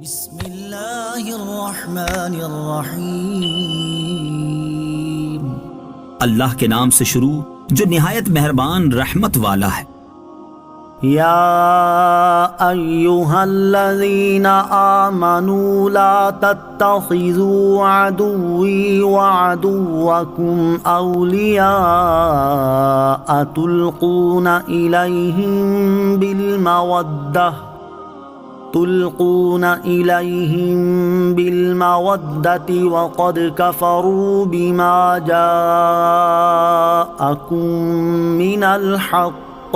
بسم اللہ الرحمن الرحیم۔ اللہ کے نام سے شروع جو نہایت مہربان رحمت والا ہے۔ یا ایہا الذین آمنوا لا تتخذوا عدوی وعدوکم اولیاء تلقون إليهم بالمودة وقد كفروا بما جاءكم من الحق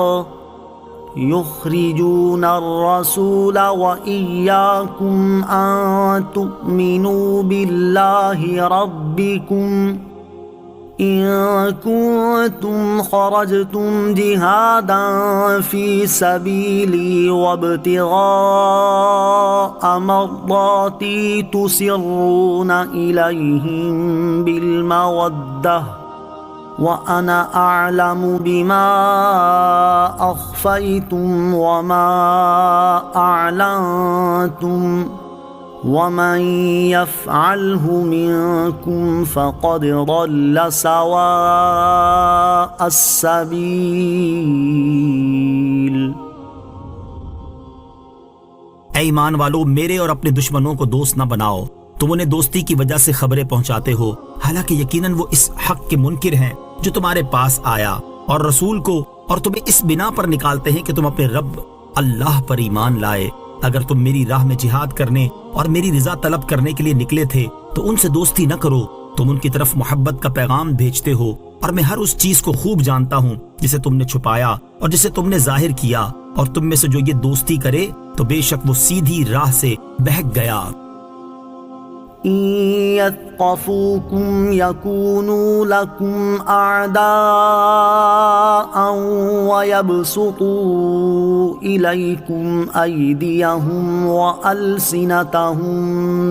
يخرجون الرسول وإياكم أن تؤمنوا بالله ربكم إن كنتم خرجتم جهادا في سبيلي وابتغاء مرضاتي تسرون إليهم بالمودة وأنا أعلم بما أخفيتم وما أعلنتم ومن يفعله منكم فقد ضل سواء السبيل۔ اے ایمان والو، میرے اور اپنے دشمنوں کو دوست نہ بناؤ۔ تم انہیں دوستی کی وجہ سے خبریں پہنچاتے ہو، حالانکہ یقیناً وہ اس حق کے منکر ہیں جو تمہارے پاس آیا، اور رسول کو، اور تمہیں اس بنا پر نکالتے ہیں کہ تم اپنے رب اللہ پر ایمان لائے۔ اگر تم میری راہ میں جہاد کرنے اور میری رضا طلب کرنے کے لیے نکلے تھے تو ان سے دوستی نہ کرو۔ تم ان کی طرف محبت کا پیغام بھیجتے ہو، اور میں ہر اس چیز کو خوب جانتا ہوں جسے تم نے چھپایا اور جسے تم نے ظاہر کیا، اور تم میں سے جو یہ دوستی کرے تو بے شک وہ سیدھی راہ سے بہک گیا۔ إن يثقفوكم يكونوا لكم أعداء ويبسطوا إليكم أيديهم وألسنتهم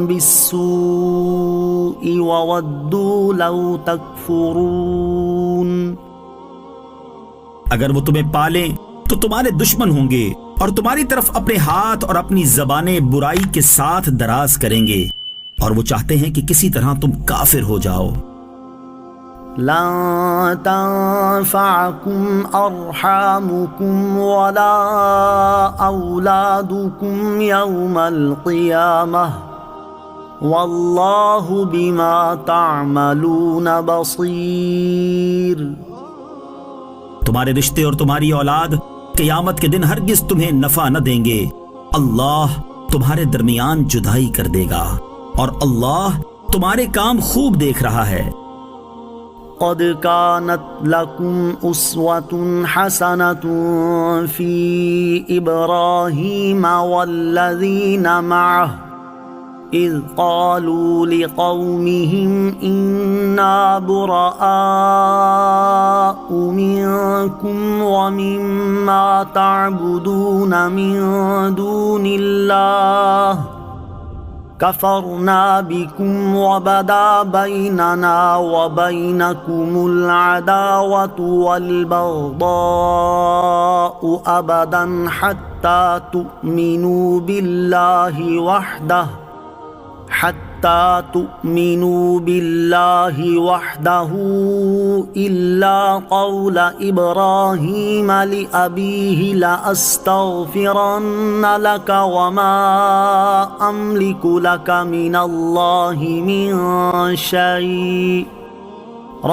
بالسوء وودوا لو تكفرون۔ اگر وہ تمہیں پالیں تو تمہارے دشمن ہوں گے، اور تمہاری طرف اپنے ہاتھ اور اپنی زبانیں برائی کے ساتھ دراز کریں گے، اور وہ چاہتے ہیں کہ کسی طرح تم کافر ہو جاؤ۔ لن تنفعكم أرحامكم ولا أولادكم يوم القيامة والله بما تعملون بصير۔ تمہارے رشتے اور تمہاری اولاد قیامت کے دن ہرگز تمہیں نفع نہ دیں گے۔ اللہ تمہارے درمیان جدائی کر دے گا، اور اللہ تمہارے کام خوب دیکھ رہا ہے۔ قد كانت لكم أسوة حسنة في إبراهيم والذين معه إذ قالوا لقومهم إنا براء منكم ومما تعبدون من دون الله كفرنا بكم وبدا بيننا وبينكم العداوة والبغضاء أبدا حتى تؤمنوا بالله وحده إلا قول إبراهيم لأبيه لأستغفرن لك وما أملك لك من الله من شيء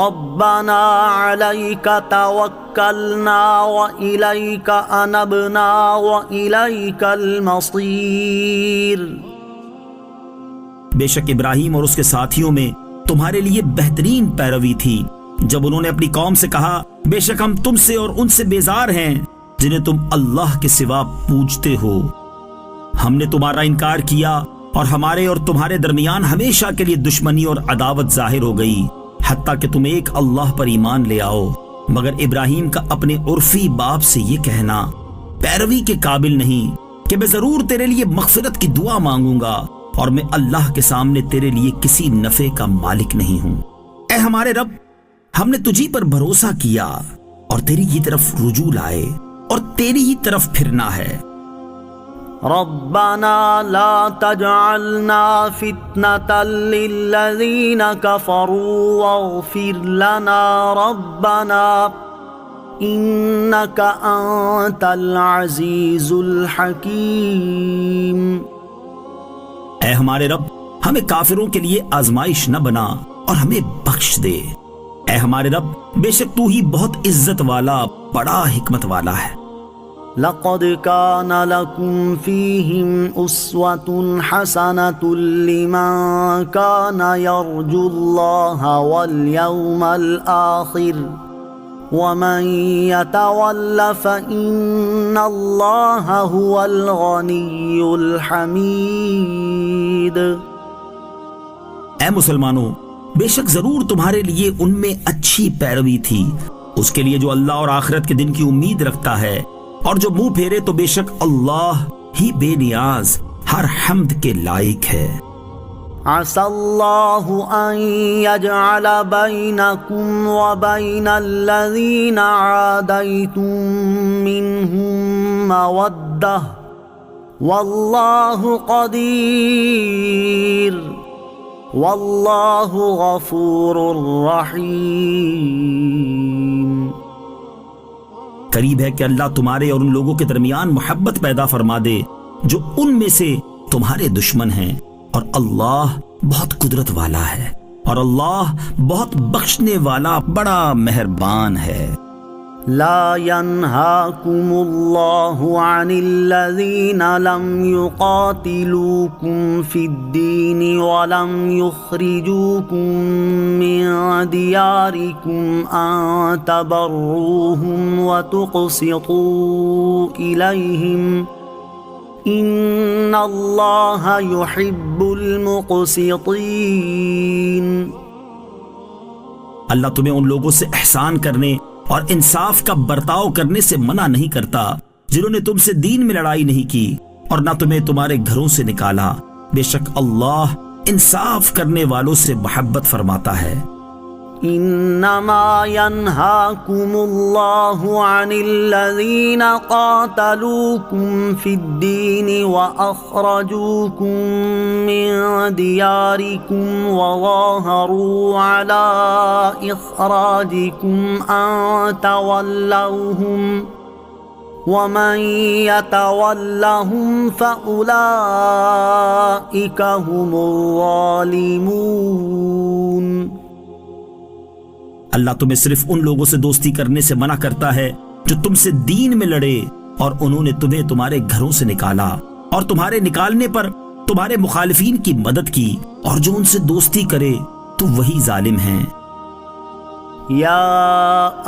ربنا عليك توكلنا وإليك أنبنا وإليك المصير۔ بے شک ابراہیم اور اس کے ساتھیوں میں تمہارے لیے بہترین پیروی تھی جب انہوں نے اپنی قوم سے کہا، بے شک ہم تم سے اور ان سے بیزار ہیں جنہیں تم اللہ کے سوا پوجتے ہو۔ ہم نے تمہارا انکار کیا، اور ہمارے اور تمہارے درمیان ہمیشہ کے لیے دشمنی اور عداوت ظاہر ہو گئی، حتیٰ کہ تم ایک اللہ پر ایمان لے آؤ۔ مگر ابراہیم کا اپنے عرفی باپ سے یہ کہنا پیروی کے قابل نہیں کہ میں ضرور تیرے لیے مغفرت کی دعا مانگوں گا، اور میں اللہ کے سامنے تیرے لیے کسی نفع کا مالک نہیں ہوں۔ اے ہمارے رب، ہم نے تجھی پر بھروسہ کیا اور تیری ہی طرف رجوع لائے اور تیری ہی طرف پھرنا ہے۔ ربنا لا تجعلنا فتنة للذين كفروا واغفر لنا ربنا إنك أنت العزيز الحكيم۔ اے ہمارے رب، ہمیں کافروں کے لیے آزمائش نہ بنا اور ہمیں بخش دے۔ اے ہمارے رب، بے شک تو ہی بہت عزت والا، بڑا حکمت والا ہے۔ لقد كان لكم فيهم أسوة حسنة لمن كان يرجو الله واليوم الآخر ومن يتول فإن الله هو الغني الحميد۔ اے مسلمانوں، بے شک ضرور تمہارے لیے ان میں اچھی پیروی تھی اس کے لیے جو اللہ اور آخرت کے دن کی امید رکھتا ہے، اور جو منہ پھیرے تو بے شک اللہ ہی بے نیاز، ہر حمد کے لائق ہے۔ عسى الله أن يجعل بينكم وبين الذين عاديتم منهم مودة والله قدير والله غفور رحيم۔ قریب ہے کہ اللہ تمہارے اور ان لوگوں کے درمیان محبت پیدا فرما دے جو ان میں سے تمہارے دشمن ہیں، اور اللہ بہت قدرت والا ہے، اور اللہ بہت بخشنے والا، بڑا مہربان ہے۔ لا ينهاكم الله عن الذين لم يقاتلوكم في الدين ولم يخرجوكم من دياركم أن تبروهم وتقسطوا إليهم ان اللہ یحب المقسطین۔ اللہ تمہیں ان لوگوں سے احسان کرنے اور انصاف کا برتاؤ کرنے سے منع نہیں کرتا جنہوں نے تم سے دین میں لڑائی نہیں کی اور نہ تمہیں تمہارے گھروں سے نکالا، بے شک اللہ انصاف کرنے والوں سے محبت فرماتا ہے۔ انما ينهاكم الله عن الذين قاتلوكم في الدين واخرجوكم من دياركم وظاهروا على اخراجكم ان تولوهم ومن يتولهم فاولئك هم الظالمون۔ اللہ تمہیں صرف ان لوگوں سے دوستی کرنے سے منع کرتا ہے جو تم سے دین میں لڑے اور انہوں نے تمہیں تمہارے گھروں سے نکالا، اور تمہارے نکالنے پر تمہارے مخالفین کی مدد کی، اور جو ان سے دوستی کرے تو وہی ظالم ہیں۔ یا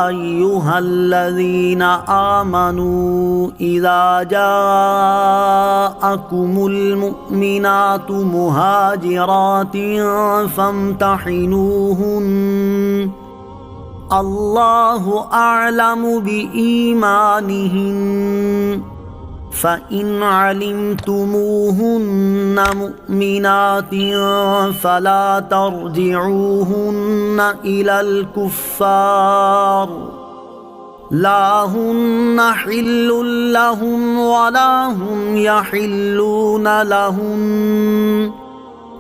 ایہا الذین آمنوا اذا جاءکم المؤمنات مہاجرات فامتحنوہن اللہ اعلم بإیمانہن فإن علمتموہن مؤمنات فلا ترجعوہن إلى الكفار لا ہن حل لهم ولا هم يحلون لهم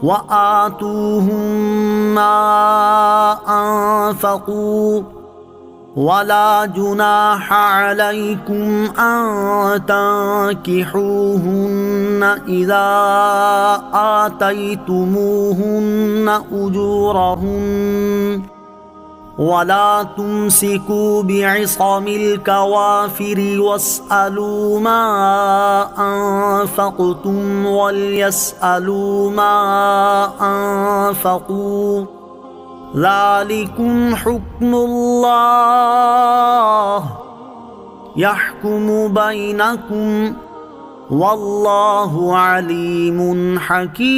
وآتوهم ما أنفقوا ولا جناح عليكم أن تنكحوهن إذا آتيتموهن أجورهن ولا تمسكوا بعصم الكوافر واسألوا ما أنفقتم وليسألوا ما أنفقوا ذلكم حكم الله يحكم بينكم والله عليم حكيم۔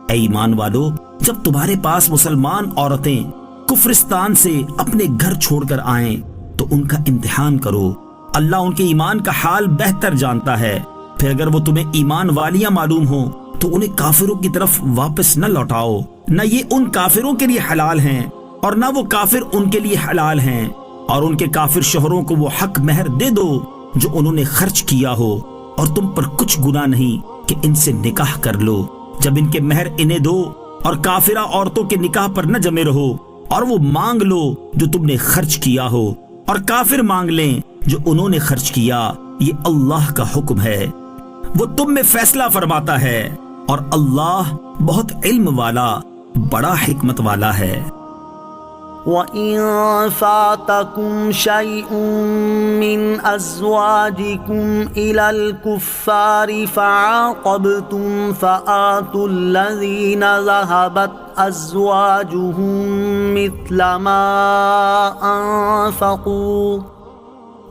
اے ایمان والو، جب تمہارے پاس مسلمان عورتیں کفرستان سے اپنے گھر چھوڑ کر آئیں تو ان کا امتحان کرو، اللہ ان کے ایمان کا حال بہتر جانتا ہے۔ پھر اگر وہ تمہیں ایمان والیاں معلوم ہوں تو انہیں کافروں کی طرف واپس نہ لوٹاؤ، نہ یہ ان کافروں کے لیے حلال ہیں اور نہ وہ کافر ان کے لیے حلال ہیں، اور ان کے کافر شوہروں کو وہ حق مہر دے دو جو انہوں نے خرچ کیا ہو، اور تم پر کچھ گناہ نہیں کہ ان سے نکاح کر لو جب ان کے مہر انہیں دو، اور کافرہ عورتوں کے نکاح پر نہ جمے رہو، اور وہ مانگ لو جو تم نے خرچ کیا ہو، اور کافر مانگ لیں جو انہوں نے خرچ کیا، یہ اللہ کا حکم ہے، وہ تم میں فیصلہ فرماتا ہے، اور اللہ بہت علم والا بڑا حکمت والا ہے۔ وَإِن فَاتَكُمْ شَيْءٌ مِّنْ أَزْوَاجِكُمْ إِلَى الْكُفَّارِ فَعَاقَبْتُمْ فَآتُوا الَّذِينَ ذَهَبَتْ أَزْوَاجُهُم مِّثْلَ مَا أَنفَقُوا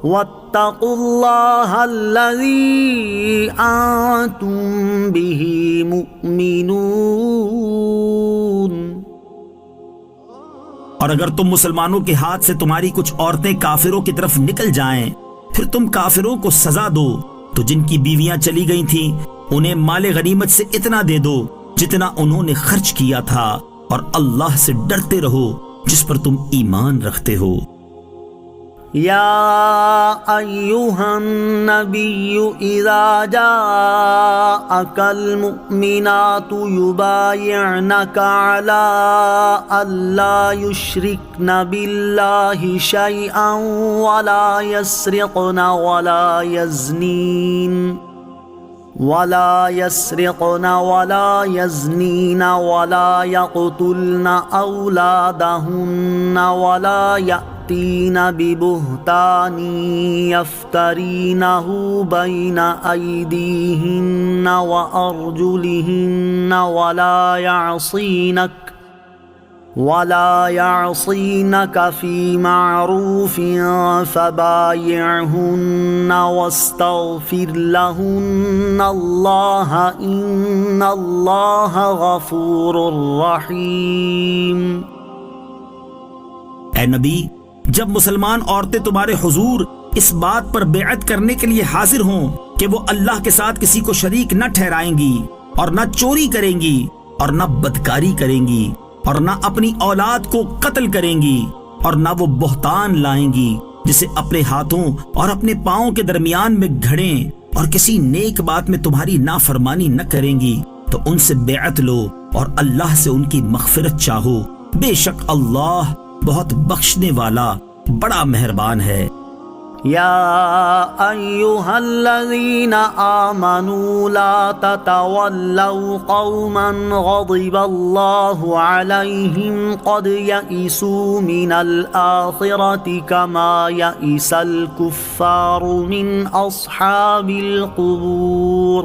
وَاتَّقُوا اللَّهَ الَّذِي أَنتُم بِهِ مُؤْمِنُونَ۔ اور اگر تم مسلمانوں کے ہاتھ سے تمہاری کچھ عورتیں کافروں کی طرف نکل جائیں، پھر تم کافروں کو سزا دو تو جن کی بیویاں چلی گئی تھیں انہیں مال غنیمت سے اتنا دے دو جتنا انہوں نے خرچ کیا تھا، اور اللہ سے ڈرتے رہو جس پر تم ایمان رکھتے ہو۔ يا أيها النبي إذا جاءك المؤمنات يبايعنك على ألا يشركن بالله شيئا ولا يسرقن ولا يزنين ولا يزنين ولا يقتلن أولادهن ولا يأتين ببهتان يفترينه بين أيديهن وأرجلهن ولا يعصينك في معروف فبايعهن واستغفر لهن الله إن الله غفور رحيم۔ اے نبی، جب مسلمان عورتیں تمہارے حضور اس بات پر بیعت کرنے کے لیے حاضر ہوں کہ وہ اللہ کے ساتھ کسی کو شریک نہ ٹھہرائیں گی، اور نہ چوری کریں گی، اور نہ بدکاری کریں گی، اور نہ اپنی اولاد کو قتل کریں گی، اور نہ وہ بہتان لائیں گی جسے اپنے ہاتھوں اور اپنے پاؤں کے درمیان میں گھڑیں، اور کسی نیک بات میں تمہاری نافرمانی نہ کریں گی، تو ان سے بیعت لو اور اللہ سے ان کی مغفرت چاہو، بے شک اللہ بہت بخشنے والا بڑا مہربان ہے۔ يا أيها الذين آمنوا لا تتولوا قوما غضب الله عليهم قد يئسوا من الآخرة كما يئس الكفار من أصحاب القبور۔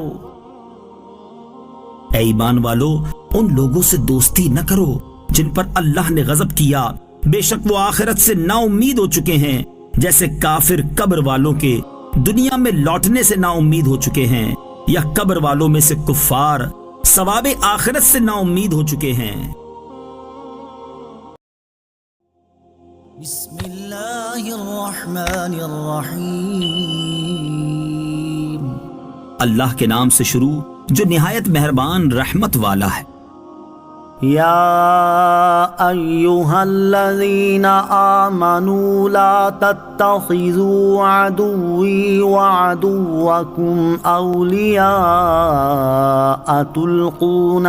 اے ایمان والو، ان لوگوں سے دوستی نہ کرو جن پر اللہ نے غضب کیا، بے شک وہ آخرت سے نا امید ہو چکے ہیں، جیسے کافر قبر والوں کے دنیا میں لوٹنے سے نا امید ہو چکے ہیں، یا قبر والوں میں سے کفار ثواب آخرت سے نا امید ہو چکے ہیں۔ بسم اللہ الرحمن الرحیم۔ اللہ کے نام سے شروع جو نہایت مہربان رحمت والا ہے۔ يا أيها الذين آمنوا لا تتخذوا عدوي وعدوكم أولياء تلقون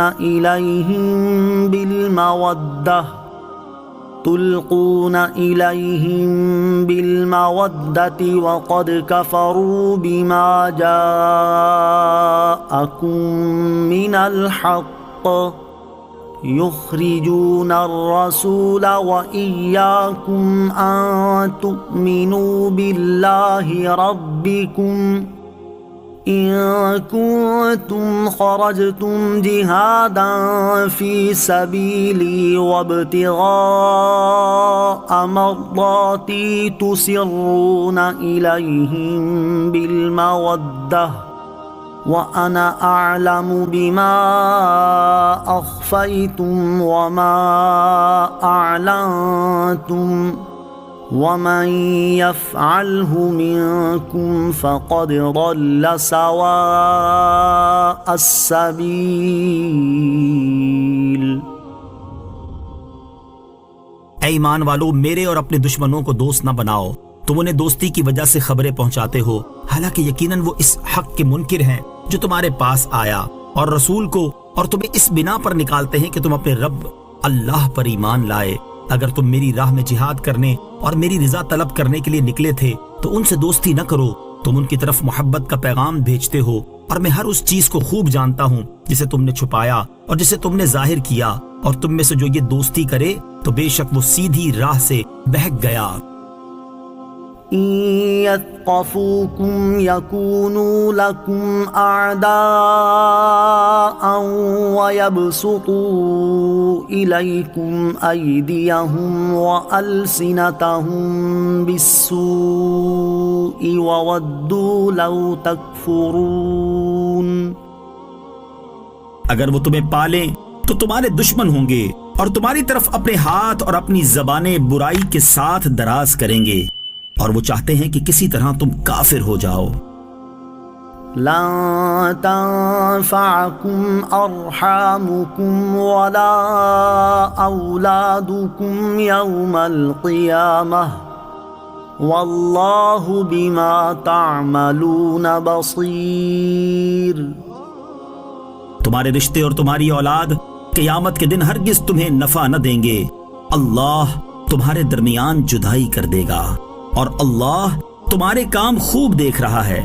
إليهم بالمودة وقد كفروا بما جاءكم من الحق يخرجون الرسول وإياكم أن تؤمنوا بالله ربكم إن كنتم خرجتم جهادا في سبيلي وابتغاء مرضاتي تسرون إليهم بالمودة وأنا أعلم بما أخفيتم وما أعلنتم ومن يفعله منكم فقد ضل سواء السبيل۔ اے ایمان والو، میرے اور اپنے دشمنوں کو دوست نہ بناؤ۔ تم انہیں دوستی کی وجہ سے خبریں پہنچاتے ہو، حالانکہ یقیناً وہ اس حق کے منکر ہیں جو تمہارے پاس آیا اور رسول کو، اور تمہیں اس بنا پر نکالتے ہیں کہ تم اپنے رب اللہ پر ایمان لائے۔ اگر تم میری راہ میں جہاد کرنے اور میری رضا طلب کرنے کے لیے نکلے تھے تو ان سے دوستی نہ کرو۔ تم ان کی طرف محبت کا پیغام بھیجتے ہو، اور میں ہر اس چیز کو خوب جانتا ہوں جسے تم نے چھپایا اور جسے تم نے ظاہر کیا، اور تم میں سے جو یہ دوستی کرے تو بے شک وہ سیدھی راہ سے بہک گیا۔ إن يثقفوكم يكونوا لكم أعداء ويبسطوا إليكم أيديهم وألسنتهم بالسوء وودوا لو تكفرون۔ اگر وہ تمہیں پالیں تو تمہارے دشمن ہوں گے اور تمہاری طرف اپنے ہاتھ اور اپنی زبانیں برائی کے ساتھ دراز کریں گے، اور وہ چاہتے ہیں کہ کسی طرح تم کافر ہو جاؤ۔ لن تنفعكم أرحامكم ولا أولادكم يوم القيامة والله بما تعملون بصير۔ تمہارے رشتے اور تمہاری اولاد قیامت کے دن ہرگز تمہیں نفع نہ دیں گے۔ اللہ تمہارے درمیان جدائی کر دے گا، اور اللہ تمہارے کام خوب دیکھ رہا ہے۔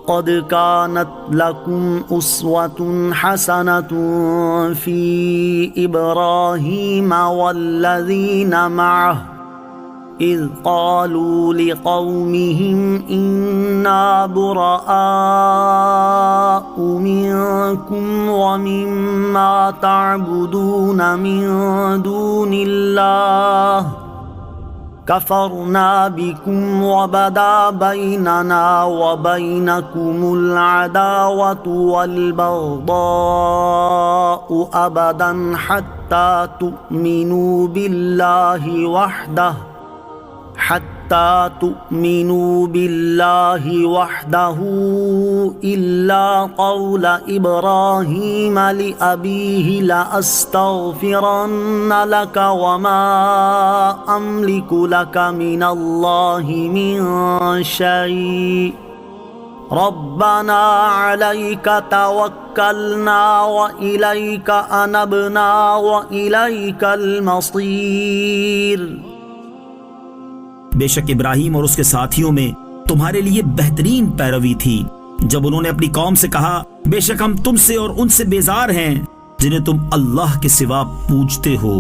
قد كانت لكم أسوة حسنة في إبراهيم والذين معه إذ قالوا لقومهم إنا براء منكم ومما تعبدون من دون الله كفرنا بكم وبدا بيننا وبينكم العداوة والبغضاء أبدا حتى تؤمنوا بالله وحده إلا قول إبراهيم لأبيه لأستغفرن لك وما أملك لك من الله من شيء ربنا عليك توكلنا وإليك أنبنا وإليك المصير۔ بے شک ابراہیم اور اس کے ساتھیوں میں تمہارے لیے بہترین پیروی تھی جب انہوں نے اپنی قوم سے کہا، بے شک ہم تم سے اور ان سے بیزار ہیں جنہیں تم اللہ کے سوا پوجتے ہو۔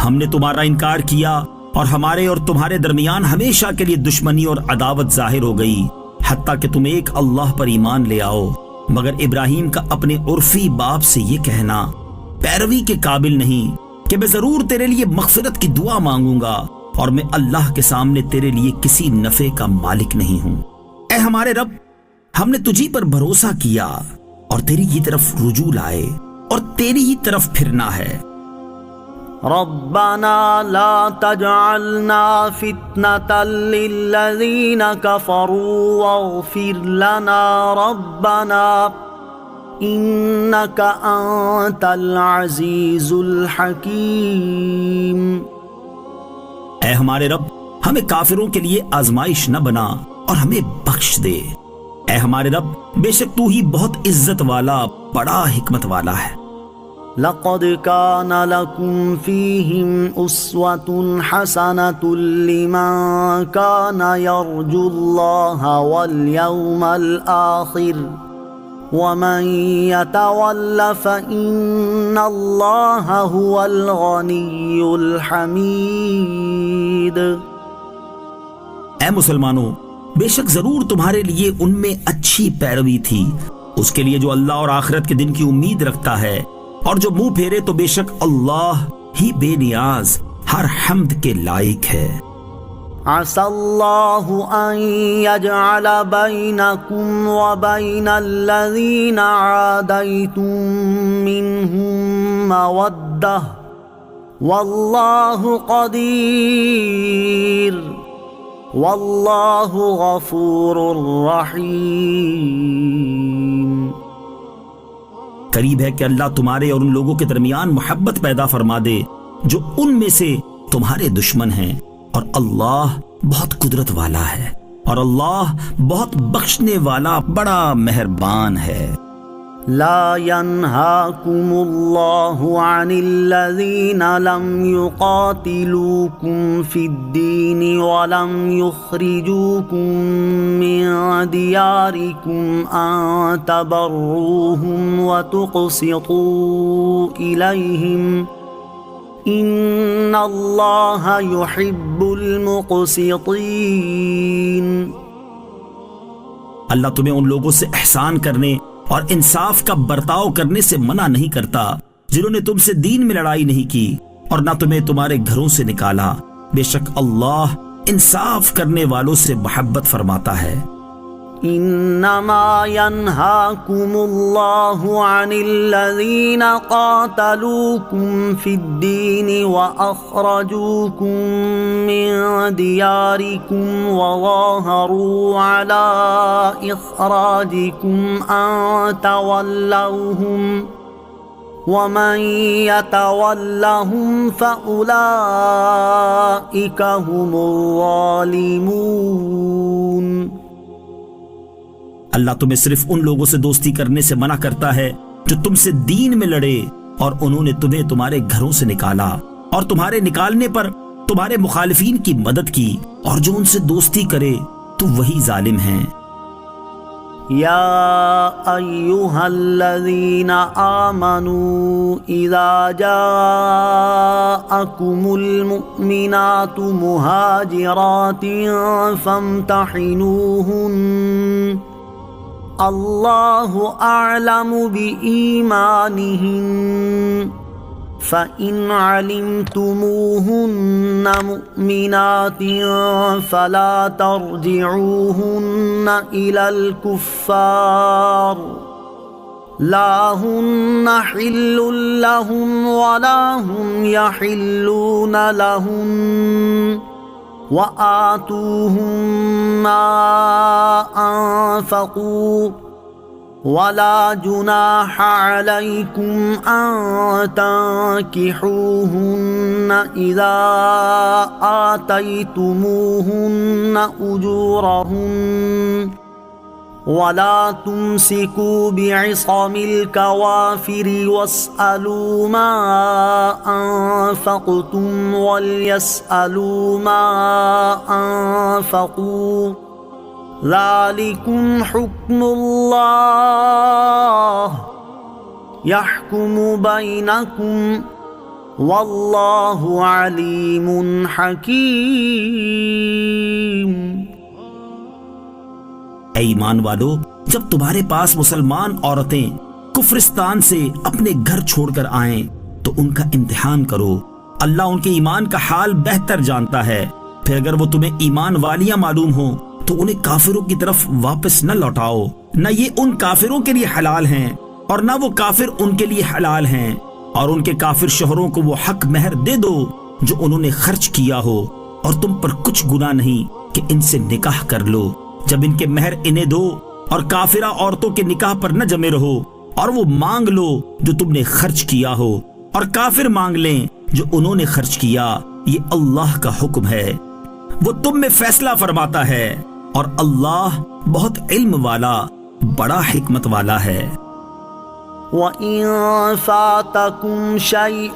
ہم نے تمہارا انکار کیا اور ہمارے اور تمہارے درمیان ہمیشہ کے لیے دشمنی اور عداوت ظاہر ہو گئی، حتیٰ کہ تم ایک اللہ پر ایمان لے آؤ۔ مگر ابراہیم کا اپنے عرفی باپ سے یہ کہنا پیروی کے قابل نہیں کہ میں ضرور تیرے لیے مغفرت کی دعا مانگوں گا، اور میں اللہ کے سامنے تیرے لیے کسی نفع کا مالک نہیں ہوں۔ اے ہمارے رب، ہم نے تجھی پر بھروسہ کیا اور تیری ہی طرف رجوع لائے اور تیری ہی طرف پھرنا ہے۔ ربنا لا تجعلنا فتنة للذين كفروا واغفر لنا ربنا إنك أنت العزيز الحكيم۔ اے ہمارے رب، ہمیں کافروں کے لیے آزمائش نہ بنا اور ہمیں بخش دے۔ اے ہمارے رب، بے شک تو ہی بہت عزت والا، بڑا حکمت والا ہے۔ لقد كان لكم فيهم أسوة حسنة لمن كان يرجو الله واليوم الآخر ومن يتول فإن الله هو الغني الحميد۔ اے مسلمانوں، بے شک ضرور تمہارے لیے ان میں اچھی پیروی تھی اس کے لیے جو اللہ اور آخرت کے دن کی امید رکھتا ہے، اور جو منہ پھیرے تو بے شک اللہ ہی بے نیاز ہر حمد کے لائق ہے۔ عسى الله أن يجعل بينكم وبين الذين عاديتم منهم مودة والله قدير والله غفور رحيم۔ قریب ہے کہ اللہ تمہارے اور ان لوگوں کے درمیان محبت پیدا فرما دے جو ان میں سے تمہارے دشمن ہیں، اور اللہ بہت قدرت والا ہے، اور اللہ بہت بخشنے والا بڑا مہربان ہے۔ لا ينهاكم الله عن الذين لم يقاتلوكم في الدين ولم يخرجوكم من دياركم أن تبروهم وتقسطوا إليهم إن الله يحب المقسطين۔ اللہ تمہیں ان لوگوں سے احسان کرنے اور انصاف کا برتاؤ کرنے سے منع نہیں کرتا جنہوں نے تم سے دین میں لڑائی نہیں کی اور نہ تمہیں تمہارے گھروں سے نکالا، بے شک اللہ انصاف کرنے والوں سے محبت فرماتا ہے۔ انما ينهاكم الله عن الذين قاتلوكم في الدين واخرجوكم من دياركم وظاهروا على اخراجكم ان تولوهم ومن يتولهم فاولئك هم الظالمون۔ اللہ تمہیں صرف ان لوگوں سے دوستی کرنے سے منع کرتا ہے جو تم سے دین میں لڑے اور انہوں نے تمہیں تمہارے گھروں سے نکالا، اور تمہارے نکالنے پر تمہارے مخالفین کی مدد کی، اور جو ان سے دوستی کرے تو وہی ظالم ہیں۔ یا ایہا الذین آمنوا اذا جاءکم المؤمنات مہاجرات فامتحنوہن اللہ اعلم بإیمانہن فإن علمتموہن مؤمنات فلا ترجعوہن إلى الكفار لا ہن حل لہم ولا ہم یحلون لہم وآتوہم ما انفقوا ولا جناح علیکم ان تنکحوہن اذا آتیتموہن اجورہن ولا تمسكوا بعصم الكوافر واسألوا ما أنفقتم وليسألوا ما أنفقوا ذلكم حكم الله يحكم بينكم والله عليم حكيم۔ اے ایمان والو، جب تمہارے پاس مسلمان عورتیں کفرستان سے اپنے گھر چھوڑ کر آئیں تو ان کا امتحان کرو، اللہ ان کے ایمان کا حال بہتر جانتا ہے۔ پھر اگر وہ تمہیں ایمان والیاں معلوم ہوں تو انہیں کافروں کی طرف واپس نہ لوٹاؤ، نہ یہ ان کافروں کے لیے حلال ہیں اور نہ وہ کافر ان کے لیے حلال ہیں، اور ان کے کافر شوہروں کو وہ حق مہر دے دو جو انہوں نے خرچ کیا ہو، اور تم پر کچھ گناہ نہیں کہ ان سے نکاح کر لو جب ان کے مہر انہیں دو، اور کافرہ عورتوں کے نکاح پر نہ جمے رہو، اور وہ مانگ لو جو تم نے خرچ کیا ہو، اور کافر مانگ لیں جو انہوں نے خرچ کیا، یہ اللہ کا حکم ہے، وہ تم میں فیصلہ فرماتا ہے، اور اللہ بہت علم والا بڑا حکمت والا ہے۔ وَإِن فَاتَكُمْ شَيْءٌ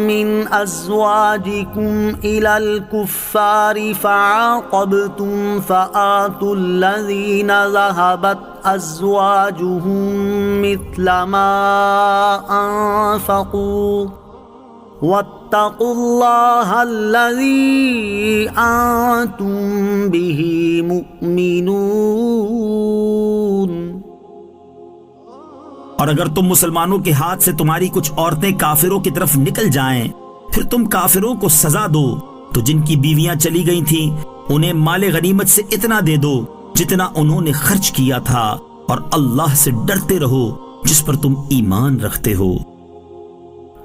مِّنْ أَزْوَاجِكُمْ إِلَى الْكُفَّارِ فَعَاقَبْتُمْ فَآتُوا الَّذِينَ ذَهَبَتْ أَزْوَاجُهُم مِّثْلَ مَا أَنفَقُوا وَاتَّقُوا اللَّهَ الَّذِي أَنتُم بِهِ مُؤْمِنُونَ۔ اور اگر تم مسلمانوں کے ہاتھ سے تمہاری کچھ عورتیں کافروں کی طرف نکل جائیں، پھر تم کافروں کو سزا دو تو جن کی بیویاں چلی گئی تھیں انہیں مال غنیمت سے اتنا دے دو جتنا انہوں نے خرچ کیا تھا، اور اللہ سے ڈرتے رہو جس پر تم ایمان رکھتے ہو۔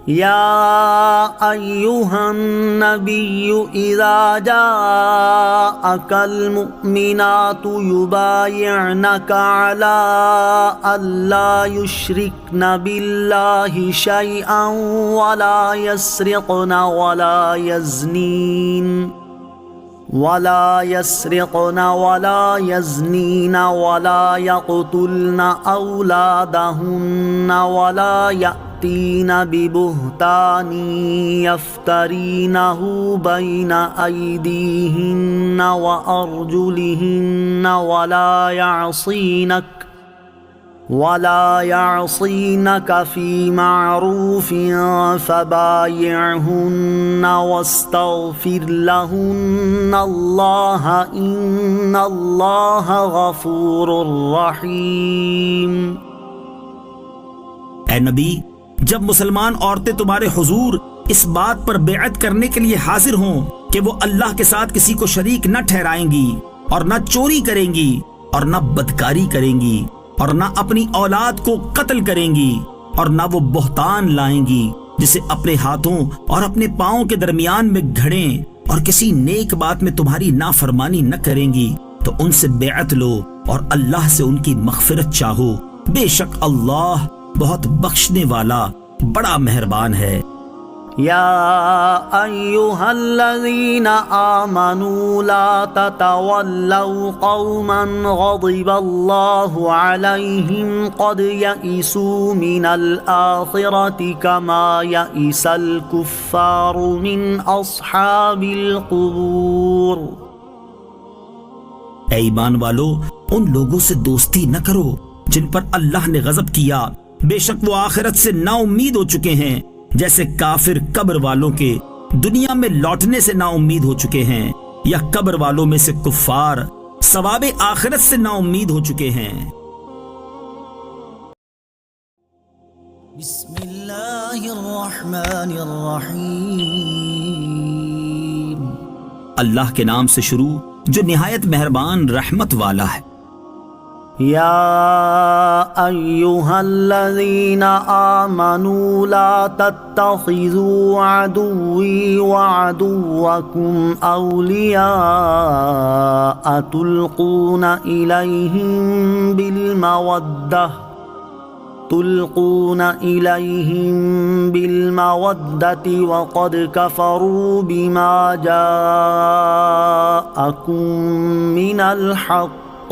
يا أيها النبي إذا جاءك المؤمنات يبايعنك على ألا يشركن بالله شيئا ولا يسرقن ولا يزنين ولا يزنين ولا يقتلن أولادهن ولا يأتين ببهتان يفترينه بين أيديهن وأرجلهن ولا يعصينك في معروف فبايعهن واستغفر لهن الله إن الله غفور رحيم۔ اے نبی، جب مسلمان عورتیں تمہارے حضور اس بات پر بیعت کرنے کے لیے حاضر ہوں کہ وہ اللہ کے ساتھ کسی کو شریک نہ ٹھہرائیں گی اور نہ چوری کریں گی اور نہ بدکاری کریں گی اور نہ اپنی اولاد کو قتل کریں گی اور نہ وہ بہتان لائیں گی جسے اپنے ہاتھوں اور اپنے پاؤں کے درمیان میں گھڑیں اور کسی نیک بات میں تمہاری نافرمانی نہ کریں گی، تو ان سے بیعت لو اور اللہ سے ان کی مغفرت چاہو، بے شک اللہ بہت بخشنے والا بڑا مہربان ہے۔ يا أيها الذين آمنوا لا تتولوا قوما غضب الله عليهم قد يئسوا من الآخرة كما يئس الكفار من أصحاب القبور۔ اے ایمان والو، ان لوگوں سے دوستی نہ کرو جن پر اللہ نے غضب کیا، بے شک وہ آخرت سے نا امید ہو چکے ہیں، جیسے کافر قبر والوں کے دنیا میں لوٹنے سے نا امید ہو چکے ہیں، یا قبر والوں میں سے کفار ثواب آخرت سے نا امید ہو چکے ہیں۔ بسم اللہ الرحمن الرحیم، اللہ کے نام سے شروع جو نہایت مہربان رحمت والا ہے۔ يا أيها الذين آمنوا لا تتخذوا عدوي وعدوكم أولياء تلقون إليهم بالمودة وقد كفروا بما جاءكم من الحق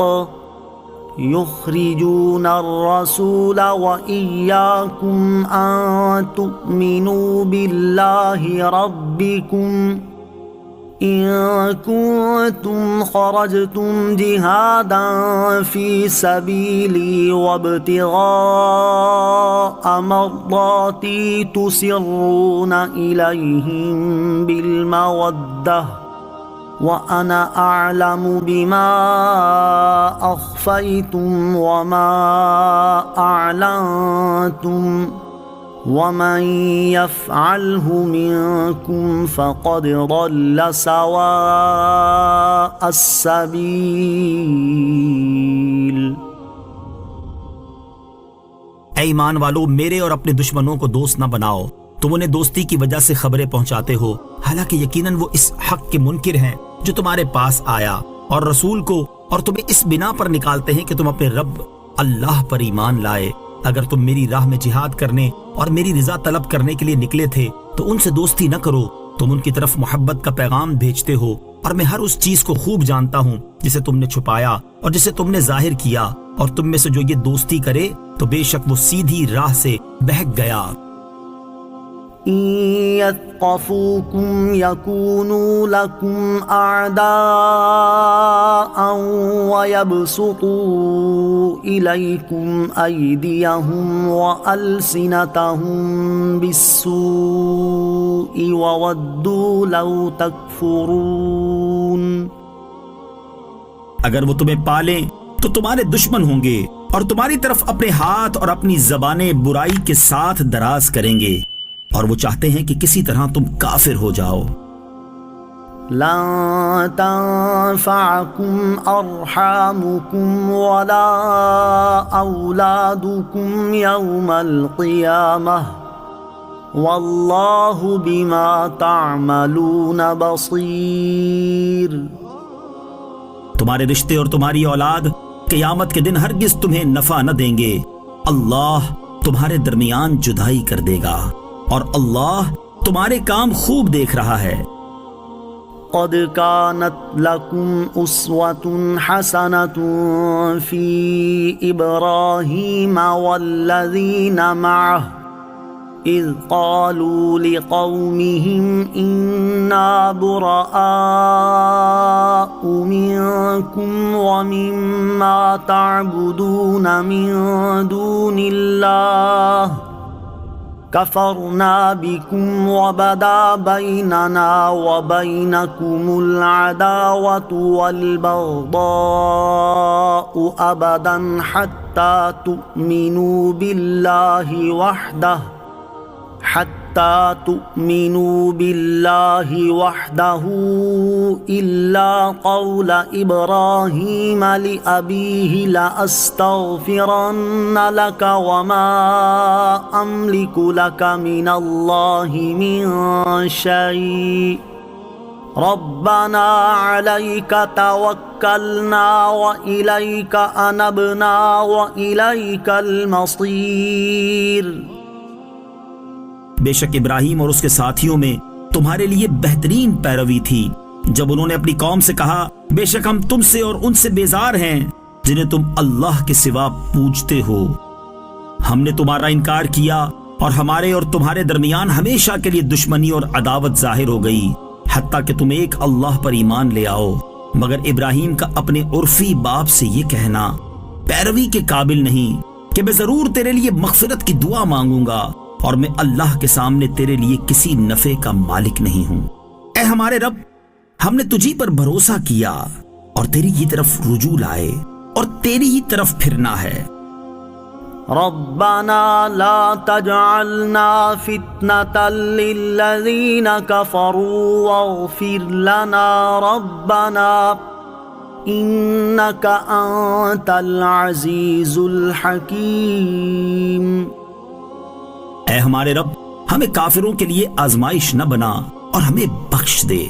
يخرجون الرسول وإياكم أن تؤمنوا بالله ربكم إن كنتم خرجتم جهادا في سبيلي وابتغاء مرضاتي تسرون إليهم بالمودة وأنا أعلم بما أخفيتم وما أعلنتم ومن يفعله منكم فقد ضل سواء السبيل۔ اے ایمان والو، میرے اور اپنے دشمنوں کو دوست نہ بناؤ، تم انہیں دوستی کی وجہ سے خبریں پہنچاتے ہو، حالانکہ یقیناً وہ اس حق کے منکر ہیں جو تمہارے پاس آیا، اور رسول کو، اور تمہیں اس بنا پر نکالتے ہیں کہ تم اپنے رب اللہ پر ایمان لائے۔ اگر تم میری راہ میں جہاد کرنے اور میری رضا طلب کرنے کے لیے نکلے تھے تو ان سے دوستی نہ کرو، تم ان کی طرف محبت کا پیغام بھیجتے ہو، اور میں ہر اس چیز کو خوب جانتا ہوں جسے تم نے چھپایا اور جسے تم نے ظاہر کیا، اور تم میں سے جو یہ دوستی کرے تو بے شک وہ سیدھی راہ سے بہک گیا۔ إن يثقفوكم يكونوا لكم أعداء ويبسطوا إليكم أيديهم وألسنتهم بالسوء وودوا لو تكفرون۔ اگر وہ تمہیں پالیں تو تمہارے دشمن ہوں گے اور تمہاری طرف اپنے ہاتھ اور اپنی زبانیں برائی کے ساتھ دراز کریں گے، اور وہ چاہتے ہیں کہ کسی طرح تم کافر ہو جاؤ۔ لن تنفعكم أرحامكم ولا أولادكم يوم القيامة واللہ بما تعملون بصیر۔ تمہارے رشتے اور تمہاری اولاد قیامت کے دن ہرگز تمہیں نفع نہ دیں گے، اللہ تمہارے درمیان جدائی کر دے گا اور اللہ تمہارے کام خوب دیکھ رہا ہے۔ قد كانت لكم أسوة حسنة في إبراهيم والذين معه إذ قالوا لقومهم إنا براء منكم ومما تعبدون من دون الله كفرنا بكم وبدا بيننا وبينكم العداوة والبغضاء أبدا حتى تؤمنوا بالله وحده إلا قول إبراهيم لأبيه لأستغفرن لك وما أملك لك من الله من شيء ربنا عليك توكلنا وإليك أنبنا وإليك المصير۔ بے شک ابراہیم اور اس کے ساتھیوں میں تمہارے لیے بہترین پیروی تھی جب انہوں نے اپنی قوم سے کہا بے شک ہم تم سے اور ان سے بیزار ہیں جنہیں تم اللہ کے سوا پوجتے ہو۔ ہم نے تمہارا انکار کیا اور ہمارے اور تمہارے درمیان ہمیشہ کے لیے دشمنی اور عداوت ظاہر ہو گئی حتیٰ کہ تم ایک اللہ پر ایمان لے آؤ، مگر ابراہیم کا اپنے عرفی باپ سے یہ کہنا پیروی کے قابل نہیں کہ میں ضرور تیرے لیے مغفرت کی دعا مانگوں گا اور میں اللہ کے سامنے تیرے لیے کسی نفع کا مالک نہیں ہوں۔ اے ہمارے رب، ہم نے تجھی پر بھروسہ کیا اور تیری ہی طرف رجوع لائے اور تیری ہی طرف پھرنا ہے۔ ربنا لا تجعلنا فتنة للذین كفروا واغفر لنا ربنا انك انت العزیز الحکیم۔ اے ہمارے رب، ہمیں کافروں کے لیے آزمائش نہ بنا اور ہمیں بخش دے۔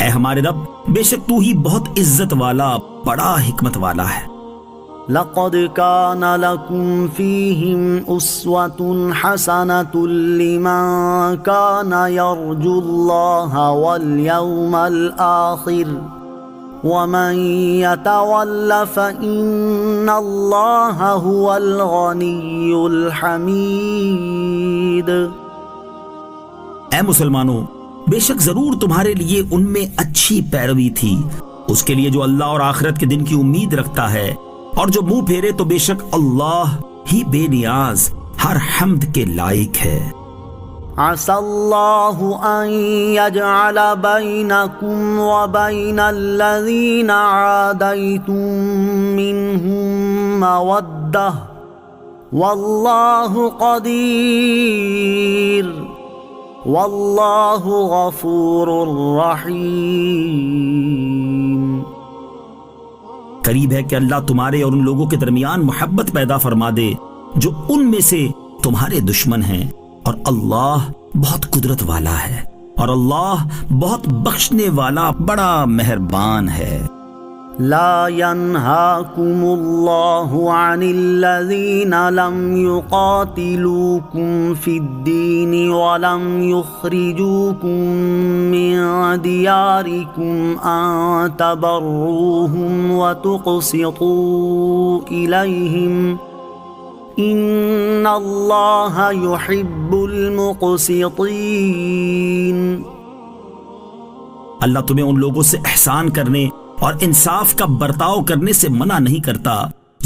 اے ہمارے رب، بے شک تو ہی بہت عزت والا بڑا حکمت والا ہے۔ لقد كان لكم فيهم أسوة حسنة لمن كان يرجو الله واليوم الآخر ومن يتول فإن الله هو الغني الحميد۔ اے مسلمانوں، بے شک ضرور تمہارے لیے ان میں اچھی پیروی تھی اس کے لیے جو اللہ اور آخرت کے دن کی امید رکھتا ہے، اور جو منہ پھیرے تو بے شک اللہ ہی بے نیاز ہر حمد کے لائق ہے۔ عسى الله أن يجعل بينكم وبين الذين عاديتم منهم مودة والله قدير والله غفور رحيم۔ قریب ہے کہ اللہ تمہارے اور ان لوگوں کے درمیان محبت پیدا فرما دے جو ان میں سے تمہارے دشمن ہیں، اور اللہ بہت قدرت والا ہے اور اللہ بہت بخشنے والا بڑا مہربان ہے۔ لا ينهاكم الله عن الذين لم يقاتلوكم في الدين ولم يخرجوكم من دياركم أن تبروهم وتقسطوا إليهم ان اللہ یحب المقسطین۔ اللہ تمہیں ان لوگوں سے احسان کرنے اور انصاف کا برتاؤ کرنے سے منع نہیں کرتا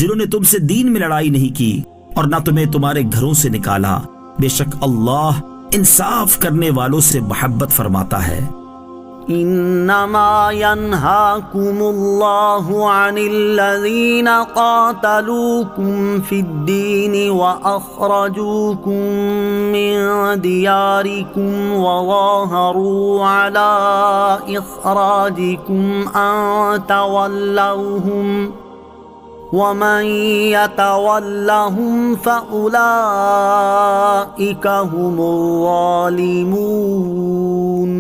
جنہوں نے تم سے دین میں لڑائی نہیں کی اور نہ تمہیں تمہارے گھروں سے نکالا، بے شک اللہ انصاف کرنے والوں سے محبت فرماتا ہے۔ انما ينهاكم الله عن الذين قاتلوكم في الدين واخرجوكم من دياركم وظاهروا على اخراجكم ان تولوهم ومن يتولهم فأولئك هم الظالمون۔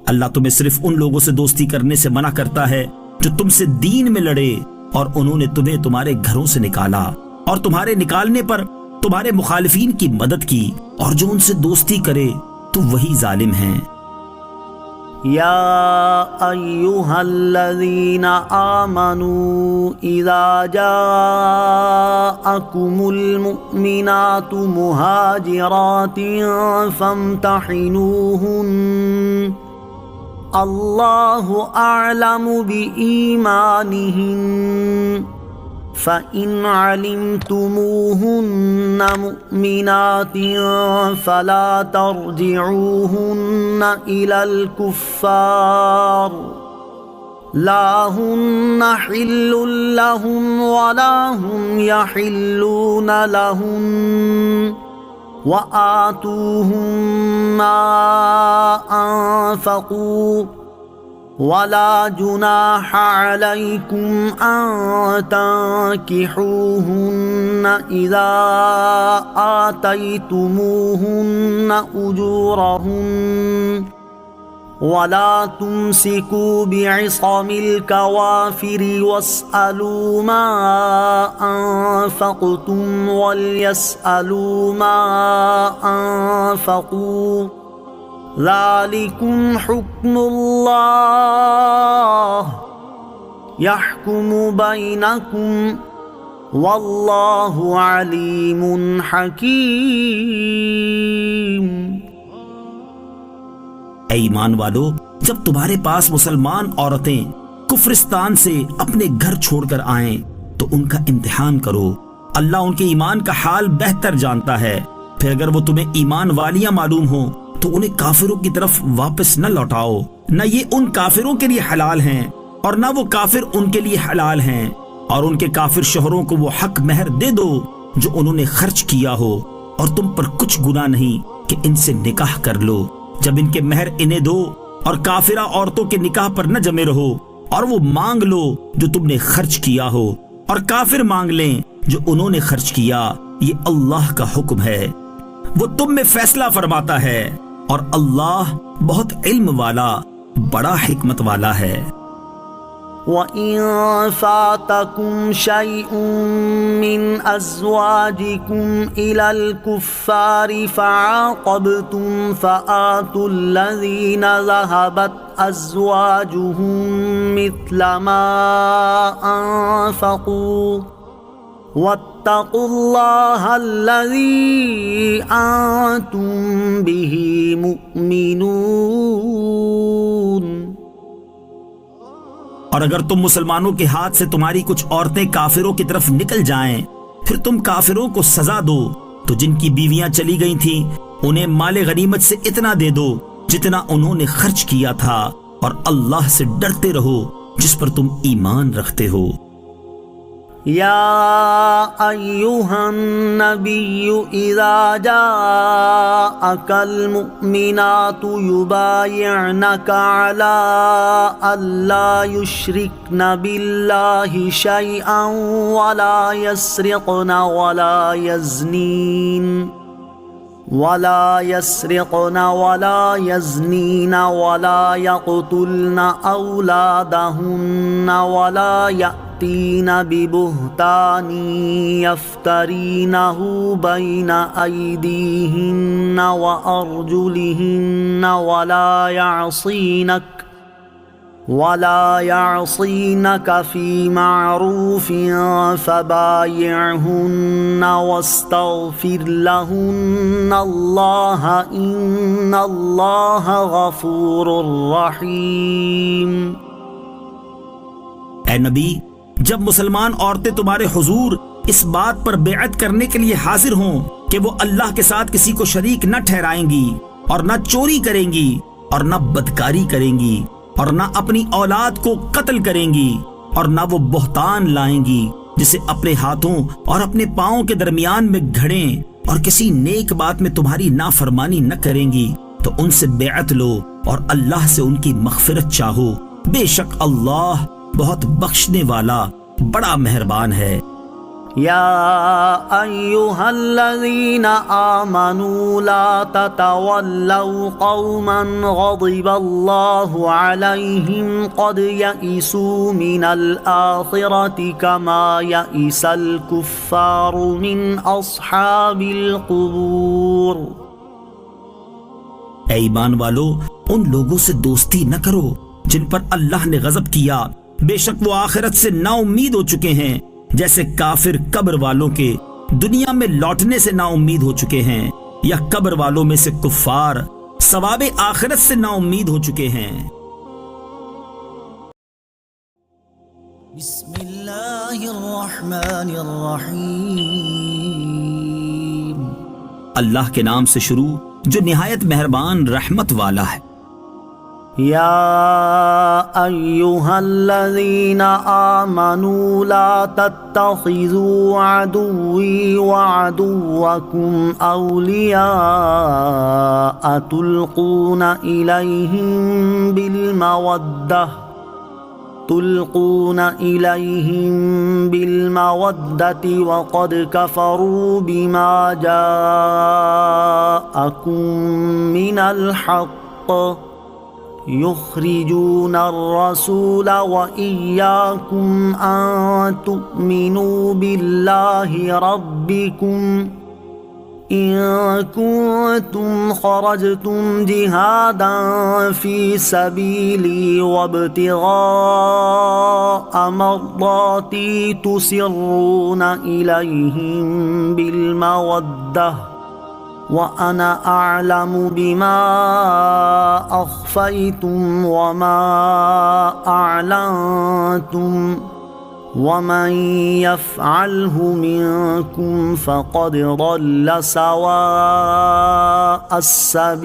اللہ تمہیں صرف ان لوگوں سے دوستی کرنے سے منع کرتا ہے جو تم سے دین میں لڑے اور انہوں نے تمہیں تمہارے گھروں سے نکالا اور تمہارے نکالنے پر تمہارے مخالفین کی مدد کی، اور جو ان سے دوستی کرے تو وہی ظالم ہیں۔ يا أيها الذين آمنوا إذا جاءكم المؤمنات مهاجرات فامتحنوهن الله أعلم بإيمانهن فإن علمتموهن مؤمنات فلا ترجعوهن إلى الكفار لا هن حل لهم ولا هم يحلون لهم وآتوهم ما أنفقوا ولا جناح عليكم أن تنكحوهن إذا آتيتموهن أجورهن ولا تمسكوا بعصم الكوافر واسألوا ما أنفقتم وليسألوا ما أنفقوا ذلكم حكم الله يحكم بينكم والله عليم حكيم۔ اے ایمان والو، جب تمہارے پاس مسلمان عورتیں کفرستان سے اپنے گھر چھوڑ کر آئیں تو ان کا امتحان کرو، اللہ ان کے ایمان کا حال بہتر جانتا ہے۔ پھر اگر وہ تمہیں ایمان والیاں معلوم ہوں تو انہیں کافروں کی طرف واپس نہ لوٹاؤ، نہ یہ ان کافروں کے لیے حلال ہیں اور نہ وہ کافر ان کے لیے حلال ہیں، اور ان کے کافر شوہروں کو وہ حق مہر دے دو جو انہوں نے خرچ کیا ہو، اور تم پر کچھ گناہ نہیں کہ ان سے نکاح کر لو جب ان کے مہر انہیں دو، اور کافرہ عورتوں کے نکاح پر نہ جمے رہو، اور وہ مانگ لو جو تم نے خرچ کیا ہو، اور کافر مانگ لیں جو انہوں نے خرچ کیا، یہ اللہ کا حکم ہے، وہ تم میں فیصلہ فرماتا ہے، اور اللہ بہت علم والا بڑا حکمت والا ہے۔ وَإِن فَاتَكُمْ شَيْءٌ مِّنْ أَزْوَاجِكُمْ إِلَى الْكُفَّارِ فَعَاقَبْتُمْ فَآتُوا الَّذِينَ ذَهَبَتْ أَزْوَاجُهُم مِّثْلَ مَا أَنفَقُوا وَاتَّقُوا اللَّهَ الَّذِي أَنتُم بِهِ مُؤْمِنُونَ۔ اور اگر تم مسلمانوں کے ہاتھ سے تمہاری کچھ عورتیں کافروں کی طرف نکل جائیں، پھر تم کافروں کو سزا دو تو جن کی بیویاں چلی گئی تھیں انہیں مال غنیمت سے اتنا دے دو جتنا انہوں نے خرچ کیا تھا، اور اللہ سے ڈرتے رہو جس پر تم ایمان رکھتے ہو۔ يا أيها النبي إذا جاءك المؤمنات يبايعنك على ألا يشركن بالله شيئا ولا يسرقن ولا يزنين ولا يقتلن أولادهن ولا يأتين ببهتان يفترينه بين أيديهن وأرجلهن ولا يعصينك في معروف فبايعهن واستغفر لهن الله إن الله غفور رحيم۔ اے نبی، جب مسلمان عورتیں تمہارے حضور اس بات پر بیعت کرنے کے لیے حاضر ہوں کہ وہ اللہ کے ساتھ کسی کو شریک نہ ٹھہرائیں گی، اور نہ چوری کریں گی، اور نہ بدکاری کریں گی، اور نہ اپنی اولاد کو قتل کریں گی، اور نہ وہ بہتان لائیں گی جسے اپنے ہاتھوں اور اپنے پاؤں کے درمیان میں گھڑیں، اور کسی نیک بات میں تمہاری نافرمانی نہ کریں گی، تو ان سے بیعت لو اور اللہ سے ان کی مغفرت چاہو، بے شک اللہ بہت بخشنے والا بڑا مہربان ہے۔ يا أيها الذين آمنوا لا تتولوا قوما غضب الله عليهم قد يئسوا من الآخرة كما يئس الكفار من أصحاب القبور۔ اے ایمان والو، ان لوگوں سے دوستی نہ کرو جن پر اللہ نے غضب کیا، بے شک وہ آخرت سے نا امید ہو چکے ہیں، جیسے کافر قبر والوں کے دنیا میں لوٹنے سے نا امید ہو چکے ہیں، یا قبر والوں میں سے کفار ثواب آخرت سے نا امید ہو چکے ہیں۔ بسم اللہ الرحمن الرحیم، اللہ کے نام سے شروع جو نہایت مہربان رحمت والا ہے۔ يا أيها الذين آمنوا لا تتخذوا عدوي وعدوكم أولياء تلقون إليهم بالمودة وقد كفروا بما جاءكم من الحق يخرجون الرسول وإياكم أن تؤمنوا بالله ربكم إن كنتم خرجتم جهادا في سبيلي وابتغاء مرضاتي تسرون إليهم بالمودة وأنا أعلم بما أخفيتم وما أعلنتم ومن يفعله منكم فقد ضل سواء السبيل۔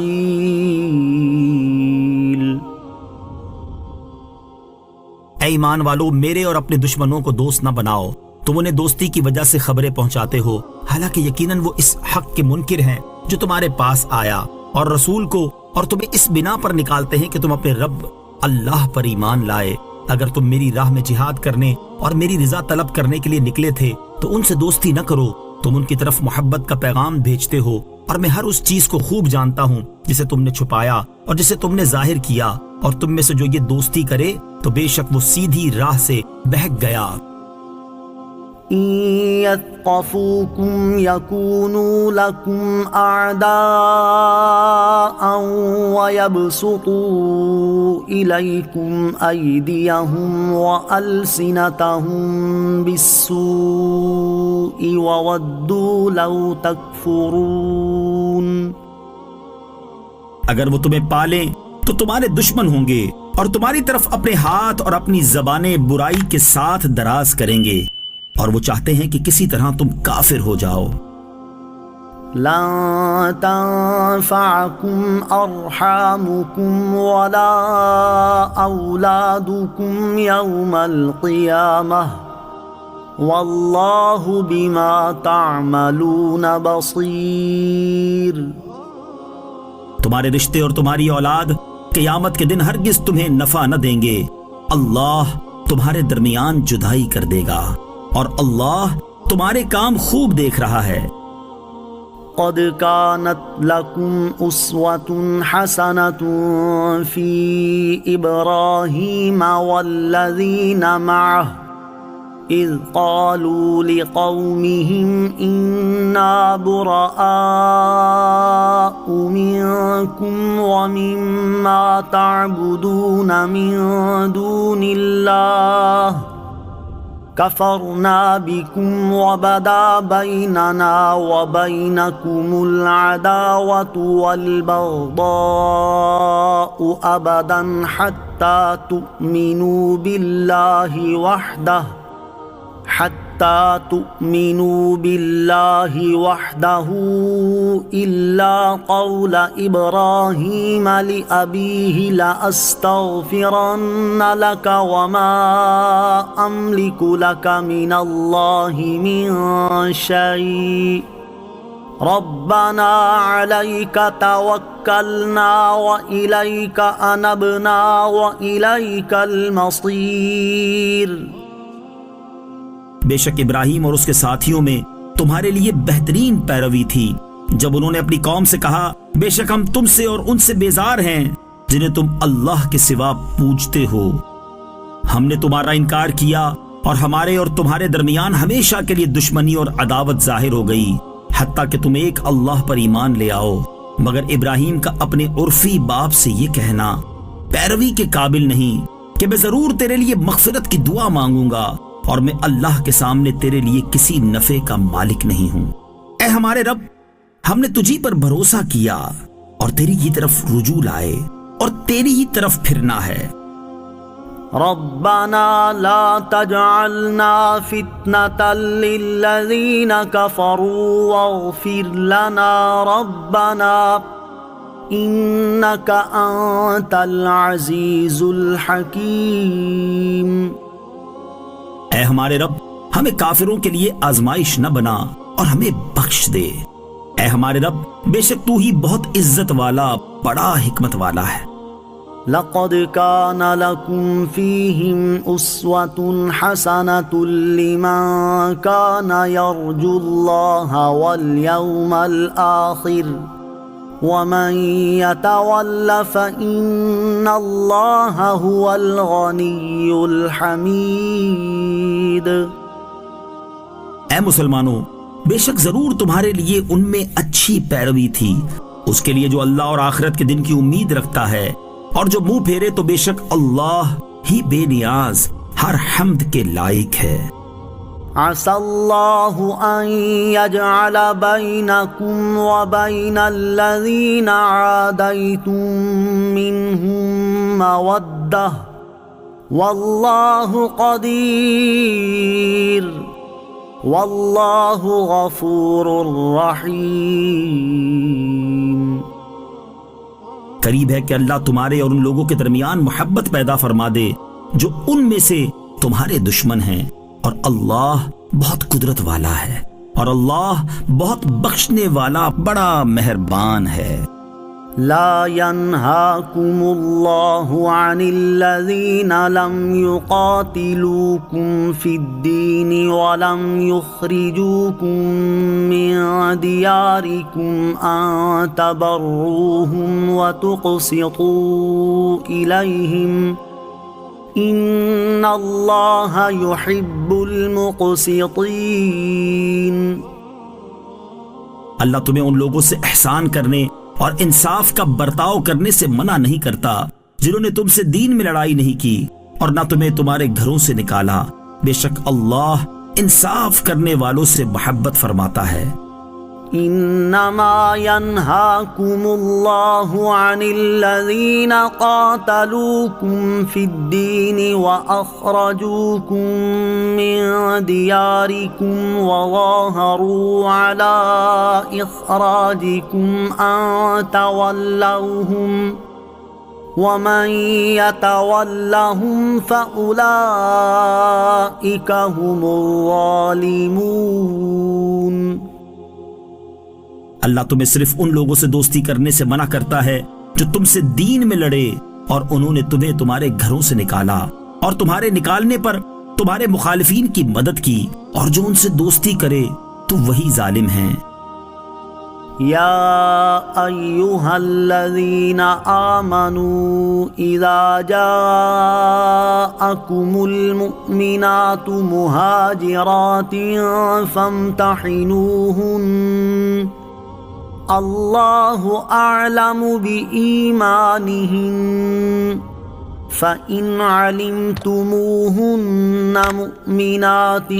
اے ایمان والو، میرے اور اپنے دشمنوں کو دوست نہ بناؤ۔ تم انہیں دوستی کی وجہ سے خبریں پہنچاتے ہو، حالانکہ یقیناً وہ اس حق کے منکر ہیں جو تمہارے پاس آیا، اور رسول کو، اور تمہیں اس بنا پر نکالتے ہیں کہ تم اپنے رب اللہ پر ایمان لائے۔ اگر تم میری راہ میں جہاد کرنے اور میری رضا طلب کرنے کے لیے نکلے تھے تو ان سے دوستی نہ کرو۔ تم ان کی طرف محبت کا پیغام بھیجتے ہو، اور میں ہر اس چیز کو خوب جانتا ہوں جسے تم نے چھپایا اور جسے تم نے ظاہر کیا، اور تم میں سے جو یہ دوستی کرے تو بے شک وہ سیدھی راہ سے بہک گیا۔ إن يثقفوكم يكونوا لكم أعداء ويبسطوا إليكم أيديهم وألسنتهم بالسوء وودوا لو تكفرون۔ اگر وہ تمہیں پالیں تو تمہارے دشمن ہوں گے، اور تمہاری طرف اپنے ہاتھ اور اپنی زبانیں برائی کے ساتھ دراز کریں گے، اور وہ چاہتے ہیں کہ کسی طرح تم کافر ہو جاؤ۔ لن تنفعكم أرحامكم ولا أولادكم يوم القيامة والله بما تعملون بصير۔ تمہارے رشتے اور تمہاری اولاد قیامت کے دن ہرگز تمہیں نفع نہ دیں گے، اللہ تمہارے درمیان جدائی کر دے گا، اور اللہ تمہارے کام خوب دیکھ رہا ہے۔ قد كانت لكم أسوة حسنة في إبراهيم والذين معه إذ قالوا لقومهم إنا براء منكم ومما تعبدون من دون الله كفرنا بكم وبدا بيننا وبينكم العداوة والبغضاء أبدا حتى تؤمنوا بالله وحده إلا قول إبراهيم لأبيه لأستغفرن لك وما أملك لك من الله من شيء ربنا عليك توكلنا وإليك أنبنا وإليك المصير۔ بے شک ابراہیم اور اس کے ساتھیوں میں تمہارے لیے بہترین پیروی تھی جب انہوں نے اپنی قوم سے کہا بے شک ہم تم سے اور ان سے بیزار ہیں جنہیں تم اللہ کے سوا پوجتے ہو۔ ہم نے تمہارا انکار کیا اور ہمارے اور تمہارے درمیان ہمیشہ کے لیے دشمنی اور عداوت ظاہر ہو گئی حتیٰ کہ تم ایک اللہ پر ایمان لے آؤ، مگر ابراہیم کا اپنے عرفی باپ سے یہ کہنا پیروی کے قابل نہیں کہ میں ضرور تیرے لیے مغفرت کی دعا مانگوں گا اور میں اللہ کے سامنے تیرے لیے کسی نفع کا مالک نہیں ہوں۔ اے ہمارے رب، ہم نے تجھی پر بھروسہ کیا اور تیری ہی طرف رجوع لائے اور تیری ہی طرف پھرنا ہے۔ ربنا لا تجعلنا فتنة للذین کفروا واغفر لنا ربنا انک انت العزیز الحکیم۔ اے ہمارے رب، ہمیں کافروں کے لیے آزمائش نہ بنا اور ہمیں بخش دے۔ اے ہمارے رب، بے شک تو ہی بہت عزت والا، بڑا حکمت والا ہے۔ لقد كان لكم فيهم أسوة حسنة لمن كان يرجو الله واليوم الآخر ومن يتول فإن الله هو الغني الحميد۔ اے مسلمانوں، بے شک ضرور تمہارے لیے ان میں اچھی پیروی تھی اس کے لیے جو اللہ اور آخرت کے دن کی امید رکھتا ہے، اور جو منہ پھیرے تو بے شک اللہ ہی بے نیاز ہر حمد کے لائق ہے۔ عسى الله أن يجعل بينكم وبين الذين عاديتم منهم مودة والله قدير والله غفور رحيم۔ قریب ہے کہ اللہ تمہارے اور ان لوگوں کے درمیان محبت پیدا فرما دے جو ان میں سے تمہارے دشمن ہیں، اور اللہ بہت قدرت والا ہے اور اللہ بہت بخشنے والا بڑا مہربان ہے۔ لا ينهاكم الله عن الذين لم يقاتلوكم في الدين ولم يخرجوكم من دياركم أن تبروهم وتقسطوا إليهم ان اللہ یحب المقسطین۔ اللہ تمہیں ان لوگوں سے احسان کرنے اور انصاف کا برتاؤ کرنے سے منع نہیں کرتا جنہوں نے تم سے دین میں لڑائی نہیں کی اور نہ تمہیں تمہارے گھروں سے نکالا، بے شک اللہ انصاف کرنے والوں سے محبت فرماتا ہے۔ انما ينهاكم الله عن الذين قاتلوكم في الدين واخرجوكم من دياركم وظاهروا على اخراجكم ان تولوهم ومن يتولهم فاولئك هم الظالمون۔ اللہ تمہیں صرف ان لوگوں سے دوستی کرنے سے منع کرتا ہے جو تم سے دین میں لڑے اور انہوں نے تمہیں تمہارے گھروں سے نکالا، اور تمہارے نکالنے پر تمہارے مخالفین کی مدد کی، اور جو ان سے دوستی کرے تو وہی ظالم ہیں۔ یا ایہا الذین آمنوا اذا جاءکم المؤمنات مہاجرات فامتحنوہن اللہ اعلم بإیمانہن فإن علمتموہن مؤمنات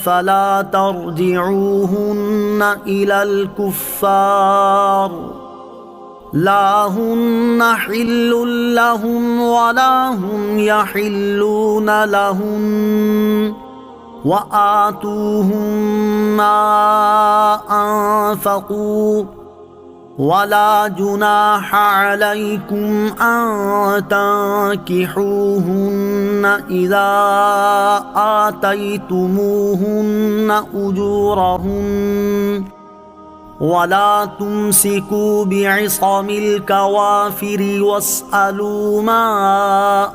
فلا ترجعوہن إلى الكفار لا ہن حل لهم ولا هم يحلون لهم وآتوهم ما أنفقوا ولا جناح عليكم أن تنكحوهن إذا آتيتموهن أجورهن ولا تمسكوا بعصم الكوافر واسألوا ما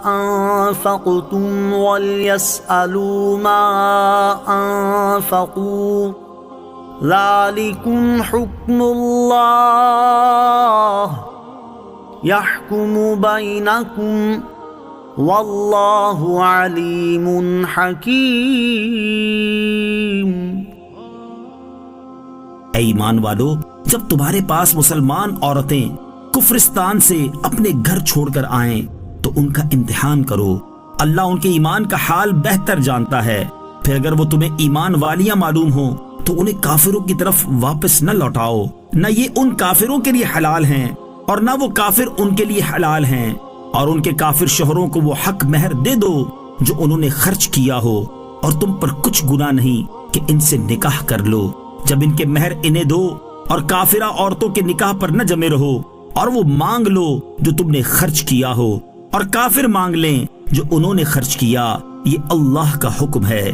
أنفقتم وليسألوا ما أنفقوا ذلكم حكم الله يحكم بينكم والله عليم حكيم۔ اے ایمان والو، جب تمہارے پاس مسلمان عورتیں کفرستان سے اپنے گھر چھوڑ کر آئیں تو ان کا امتحان کرو، اللہ ان کے ایمان کا حال بہتر جانتا ہے۔ پھر اگر وہ تمہیں ایمان والیاں معلوم ہوں تو انہیں کافروں کی طرف واپس نہ لوٹاؤ، نہ یہ ان کافروں کے لیے حلال ہیں اور نہ وہ کافر ان کے لیے حلال ہیں، اور ان کے کافر شوہروں کو وہ حق مہر دے دو جو انہوں نے خرچ کیا ہو، اور تم پر کچھ گناہ نہیں کہ ان سے نکاح کر لو جب ان کے مہر انہیں دو، اور کافرہ عورتوں کے نکاح پر نہ جمے رہو، اور وہ مانگ لو جو تم نے خرچ کیا ہو، اور کافر مانگ لیں جو انہوں نے خرچ کیا، یہ اللہ کا حکم ہے،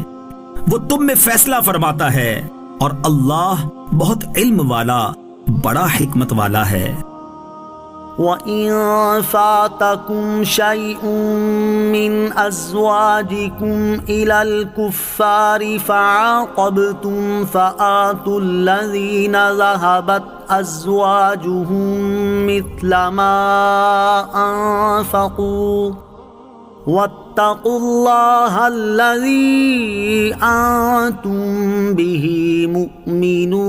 وہ تم میں فیصلہ فرماتا ہے، اور اللہ بہت علم والا بڑا حکمت والا ہے۔ وَإِن فَاتَكُمْ شَيْءٌ مِّنْ أَزْوَاجِكُمْ إِلَى الْكُفَّارِ فَعَاقَبْتُمْ فَآتُوا الَّذِينَ ذَهَبَتْ أَزْوَاجُهُم مِّثْلَ مَا أَنفَقُوا وَاتَّقُوا اللَّهَ الَّذِي أَنتُم بِهِ مُؤْمِنُونَ۔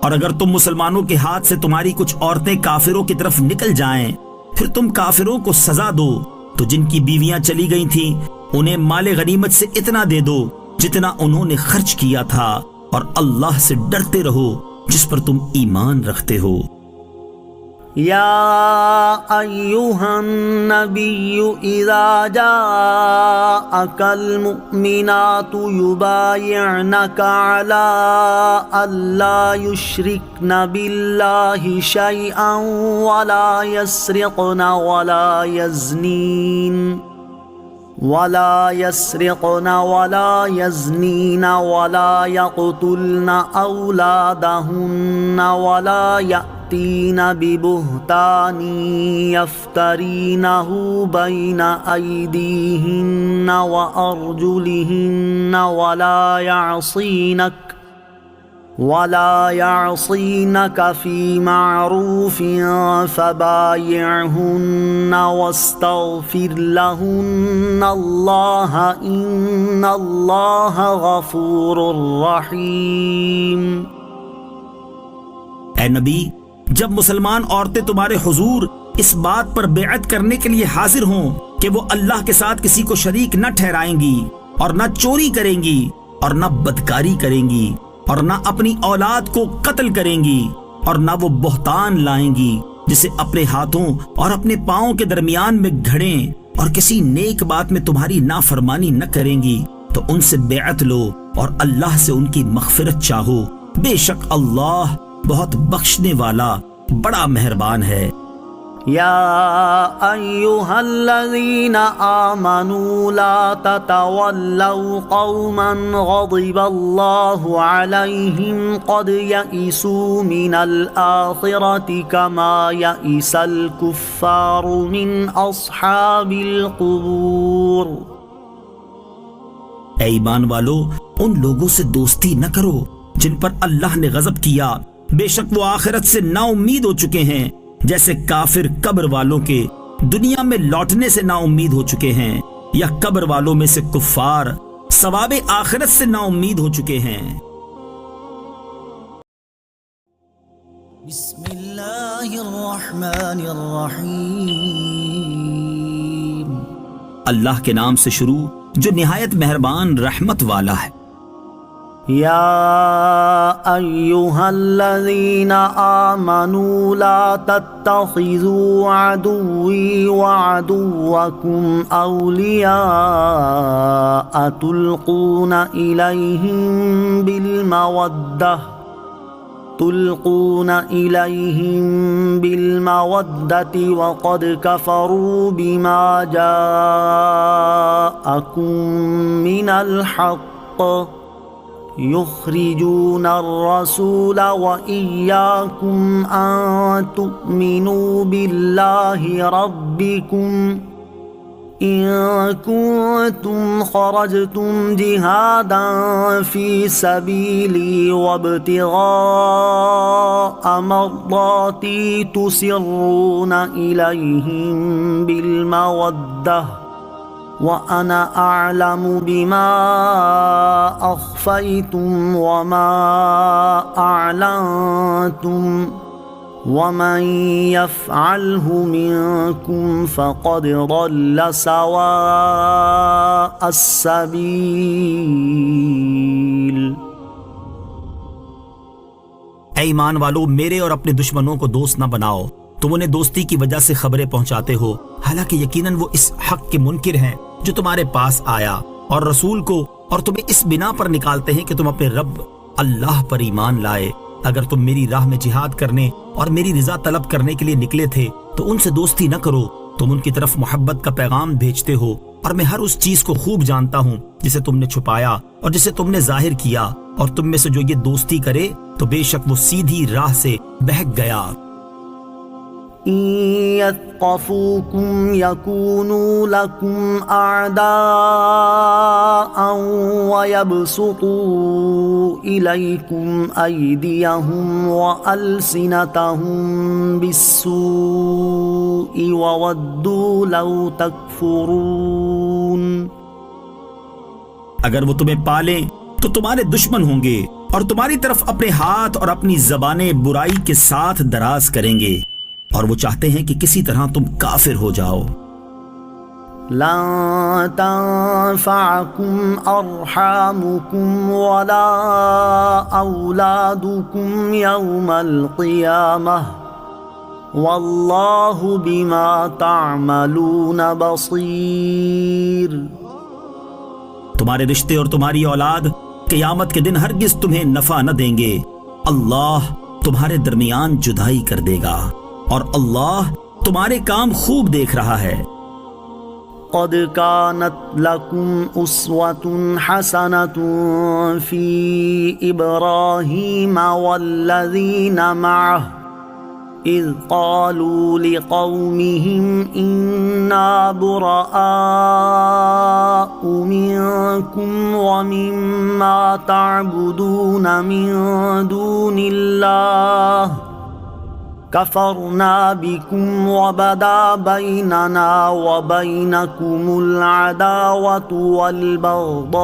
اور اگر تم مسلمانوں کے ہاتھ سے تمہاری کچھ عورتیں کافروں کی طرف نکل جائیں، پھر تم کافروں کو سزا دو تو جن کی بیویاں چلی گئی تھیں انہیں مال غنیمت سے اتنا دے دو جتنا انہوں نے خرچ کیا تھا، اور اللہ سے ڈرتے رہو جس پر تم ایمان رکھتے ہو۔ يا أيها النبي إذا جاءك المؤمنات يبايعنك على ألا يشركن بالله شيئا ولا يسرقن ولا يزنين ولا يقتلن أولادهن ولا يأتين ببهتان يفترينه بين أيديهن وأرجلهن ولا يعصينك في معروف فبايعهن واستغفر لهن الله إن الله غفور رحيم۔ اے نبی، جب مسلمان عورتیں تمہارے حضور اس بات پر بیعت کرنے کے لیے حاضر ہوں کہ وہ اللہ کے ساتھ کسی کو شریک نہ ٹھہرائیں گی، اور نہ چوری کریں گی، اور نہ بدکاری کریں گی، اور نہ اپنی اولاد کو قتل کریں گی، اور نہ وہ بہتان لائیں گی جسے اپنے ہاتھوں اور اپنے پاؤں کے درمیان میں گھڑیں، اور کسی نیک بات میں تمہاری نافرمانی نہ کریں گی، تو ان سے بیعت لو اور اللہ سے ان کی مغفرت چاہو، بے شک اللہ بہت بخشنے والا بڑا مہربان ہے۔ يا أيها الذين آمنوا لا تتولوا قوما غضب الله عليهم قد يئسوا من الآخرة كما يئس الكفار من أصحاب القبور۔ اے ایمان والو، ان لوگوں سے دوستی نہ کرو جن پر اللہ نے غضب کیا، بے شک وہ آخرت سے نا امید ہو چکے ہیں، جیسے کافر قبر والوں کے دنیا میں لوٹنے سے نا امید ہو چکے ہیں، یا قبر والوں میں سے کفار ثواب آخرت سے نا امید ہو چکے ہیں۔ بسم اللہ الرحمن الرحیم۔ اللہ کے نام سے شروع جو نہایت مہربان رحمت والا ہے۔ يا أيها الذين آمنوا لا تتخذوا عدوي وعدوكم أولياء تلقون إليهم بالمودة وقد كفروا بما جاءكم من الحق يخرجون الرسول وإياكم أن تؤمنوا بالله ربكم إن كنتم خرجتم جهادا في سبيلي وابتغاء مرضاتي تسرون إليهم بالمودة وأنا أعلم بما أخفيتم وما أعلنتم ومن يفعله منكم فقد ضل سواء السبيل۔ اے ایمان والو، میرے اور اپنے دشمنوں کو دوست نہ بناؤ۔ تم انہیں دوستی کی وجہ سے خبریں پہنچاتے ہو، حالانکہ یقیناً وہ اس حق کے منکر ہیں جو تمہارے پاس آیا، اور رسول کو، اور تمہیں اس بنا پر نکالتے ہیں کہ تم اپنے رب اللہ پر ایمان لائے۔ اگر تم میری راہ میں جہاد کرنے اور میری رضا طلب کرنے کے لیے نکلے تھے تو ان سے دوستی نہ کرو۔ تم ان کی طرف محبت کا پیغام بھیجتے ہو، اور میں ہر اس چیز کو خوب جانتا ہوں جسے تم نے چھپایا اور جسے تم نے ظاہر کیا، اور تم میں سے جو یہ دوستی کرے تو بے شک وہ سیدھی راہ سے بہک گیا۔ إن يثقفوكم يكونوا لكم أعداء ويبسطوا إليكم أيديهم وألسنتهم بالسوء وودوا لو تكفرون۔ اگر وہ تمہیں پالیں تو تمہارے دشمن ہوں گے، اور تمہاری طرف اپنے ہاتھ اور اپنی زبانیں برائی کے ساتھ دراز کریں گے، اور وہ چاہتے ہیں کہ کسی طرح تم کافر ہو جاؤ۔ لن تنفعكم أرحامكم ولا أولادكم يوم القيامة والله بما تعملون بصير۔ تمہارے رشتے اور تمہاری اولاد قیامت کے دن ہرگز تمہیں نفع نہ دیں گے۔ اللہ تمہارے درمیان جدائی کر دے گا، اور اللہ تمہارے کام خوب دیکھ رہا ہے۔ قد كانت لكم أسوة حسنة في إبراهيم والذين معه إذ قالوا لقومهم إنا براء منكم ومما تعبدون من دون الله كفرنا بكم وبدا بيننا وبينكم العداوة والبغضاء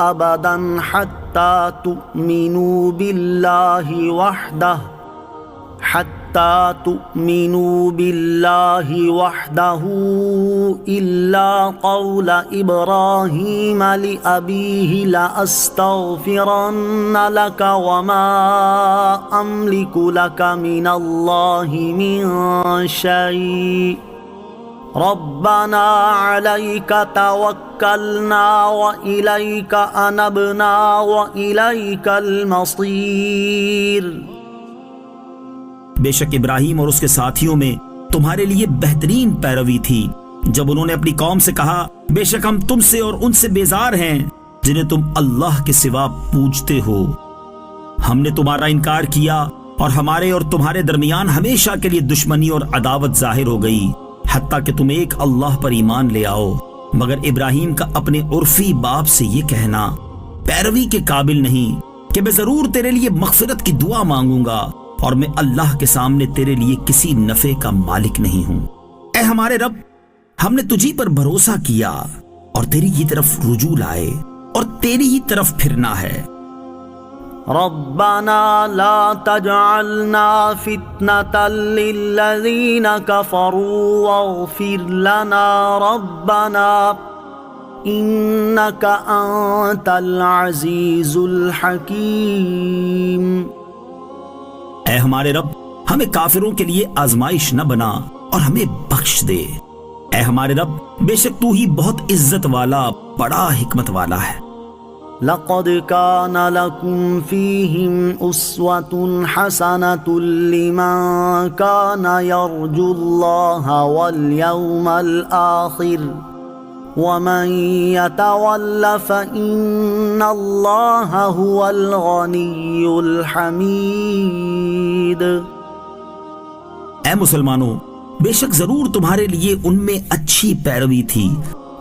أبدا حتى تؤمنوا بالله وحده إلا قول إبراهيم لأبيه لأستغفرن لك وما أملك لك من الله من شيء ربنا عليك توكلنا وإليك أنبنا وإليك المصير۔ بے شک ابراہیم اور اس کے ساتھیوں میں تمہارے لیے بہترین پیروی تھی جب انہوں نے اپنی قوم سے کہا، بے شک ہم تم سے اور ان سے بیزار ہیں جنہیں تم اللہ کے سوا پوجتے ہو۔ ہم نے تمہارا انکار کیا اور ہمارے اور تمہارے درمیان ہمیشہ کے لیے دشمنی اور عداوت ظاہر ہو گئی، حتیٰ کہ تم ایک اللہ پر ایمان لے آؤ۔ مگر ابراہیم کا اپنے عرفی باپ سے یہ کہنا پیروی کے قابل نہیں کہ میں ضرور تیرے لیے مغفرت کی دعا مانگوں گا، اور میں اللہ کے سامنے تیرے لیے کسی نفع کا مالک نہیں ہوں۔ اے ہمارے رب، ہم نے تجھی پر بھروسہ کیا اور تیری ہی طرف رجوع لائے اور تیری ہی طرف پھرنا ہے۔ ربنا لا تجعلنا فتنة للذین كفروا واغفر لنا ربنا انك انت العزیز الحکیم۔ اے ہمارے رب، ہمیں کافروں کے لیے آزمائش نہ بنا اور ہمیں بخش دے۔ اے ہمارے رب، بے شک تو ہی بہت عزت والا، بڑا حکمت والا ہے۔ لقد كان لكم فيهم أسوة حسنة لمن كان يرجو الله واليوم الآخر ومن يتول فإن الله هو الغني الحميد۔ اے مسلمانوں، بے شک ضرور تمہارے لیے ان میں اچھی پیروی تھی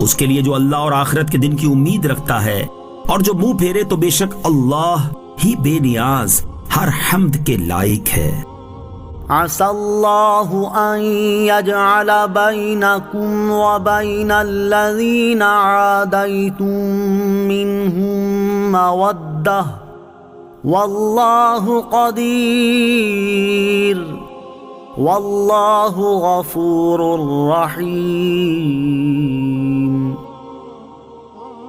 اس کے لیے جو اللہ اور آخرت کے دن کی امید رکھتا ہے، اور جو منہ پھیرے تو بے شک اللہ ہی بے نیاز ہر حمد کے لائق ہے۔ عسى الله أن يجعل بينكم وبين الذين عاديتم منهم مودة والله قدير والله غفور رحيم۔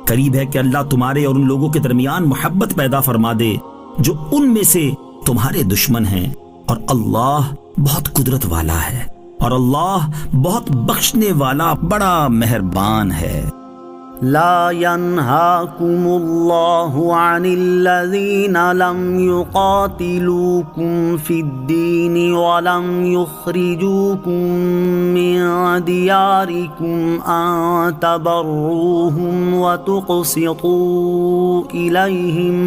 قریب ہے کہ اللہ تمہارے اور ان لوگوں کے درمیان محبت پیدا فرما دے جو ان میں سے تمہارے دشمن ہیں، اور اللہ بہت قدرت والا ہے، اور اللہ بہت بخشنے والا بڑا مہربان ہے۔ لا ينهاكم الله عن الذين لم يقاتلوكم في الدين ولم يخرجوكم من دياركم أن تبروهم وتقسطوا إليهم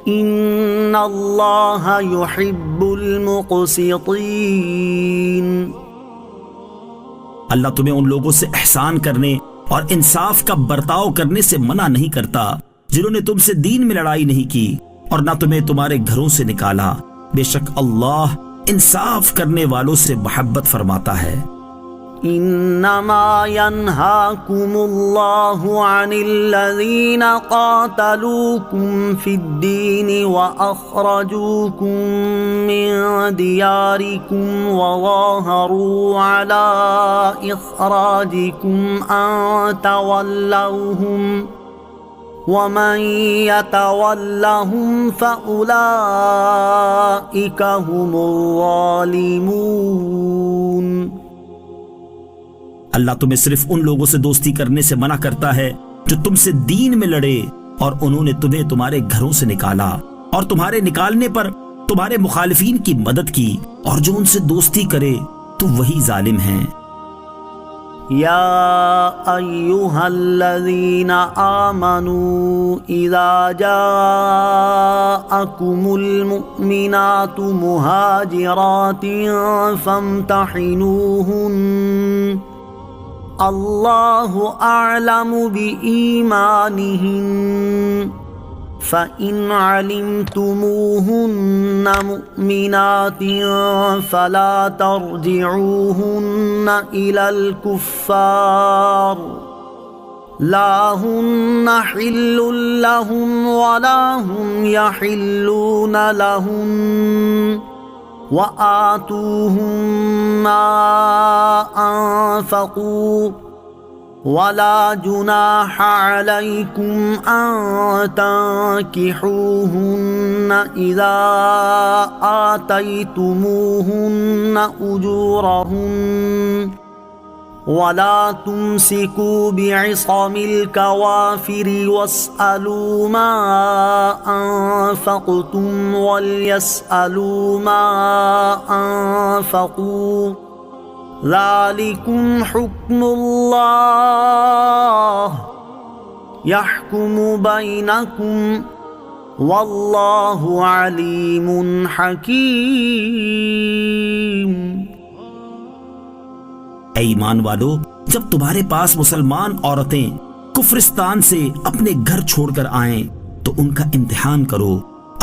ان اللہ یحب المقسطین۔ اللہ تمہیں ان لوگوں سے احسان کرنے اور انصاف کا برتاؤ کرنے سے منع نہیں کرتا جنہوں نے تم سے دین میں لڑائی نہیں کی اور نہ تمہیں تمہارے گھروں سے نکالا، بے شک اللہ انصاف کرنے والوں سے محبت فرماتا ہے۔ انما ينهاكم الله عن الذين قاتلوكم في الدين واخرجوكم من دياركم وظاهروا على اخراجكم ان تولوهم ومن يتولهم فاولئك هم الظالمون۔ اللہ تمہیں صرف ان لوگوں سے دوستی کرنے سے منع کرتا ہے جو تم سے دین میں لڑے اور انہوں نے تمہیں تمہارے گھروں سے نکالا، اور تمہارے نکالنے پر تمہارے مخالفین کی مدد کی، اور جو ان سے دوستی کرے تو وہی ظالم ہیں۔ یا ایہا الذین آمنوا اذا جاءکم المؤمنات مہاجرات فامتحنوہن اللہ اعلم بإیمانہن فإن علمتموہن مؤمنات فلا ترجعوہن إلى الكفار لا ہن حل لهم ولا هم يحلون لهم وآتوهم ما أنفقوا ولا جناح عليكم أن تنكحوهن إذا آتيتموهن أجورهن ولا تمسكوا بعصم الكوافر واسألوا ما أنفقتم وليسألوا ما أنفقوا ذلكم حكم الله يحكم بينكم والله عليم حكيم۔ اے ایمان والو، جب تمہارے پاس مسلمان عورتیں کفرستان سے اپنے گھر چھوڑ کر آئیں تو ان کا امتحان کرو،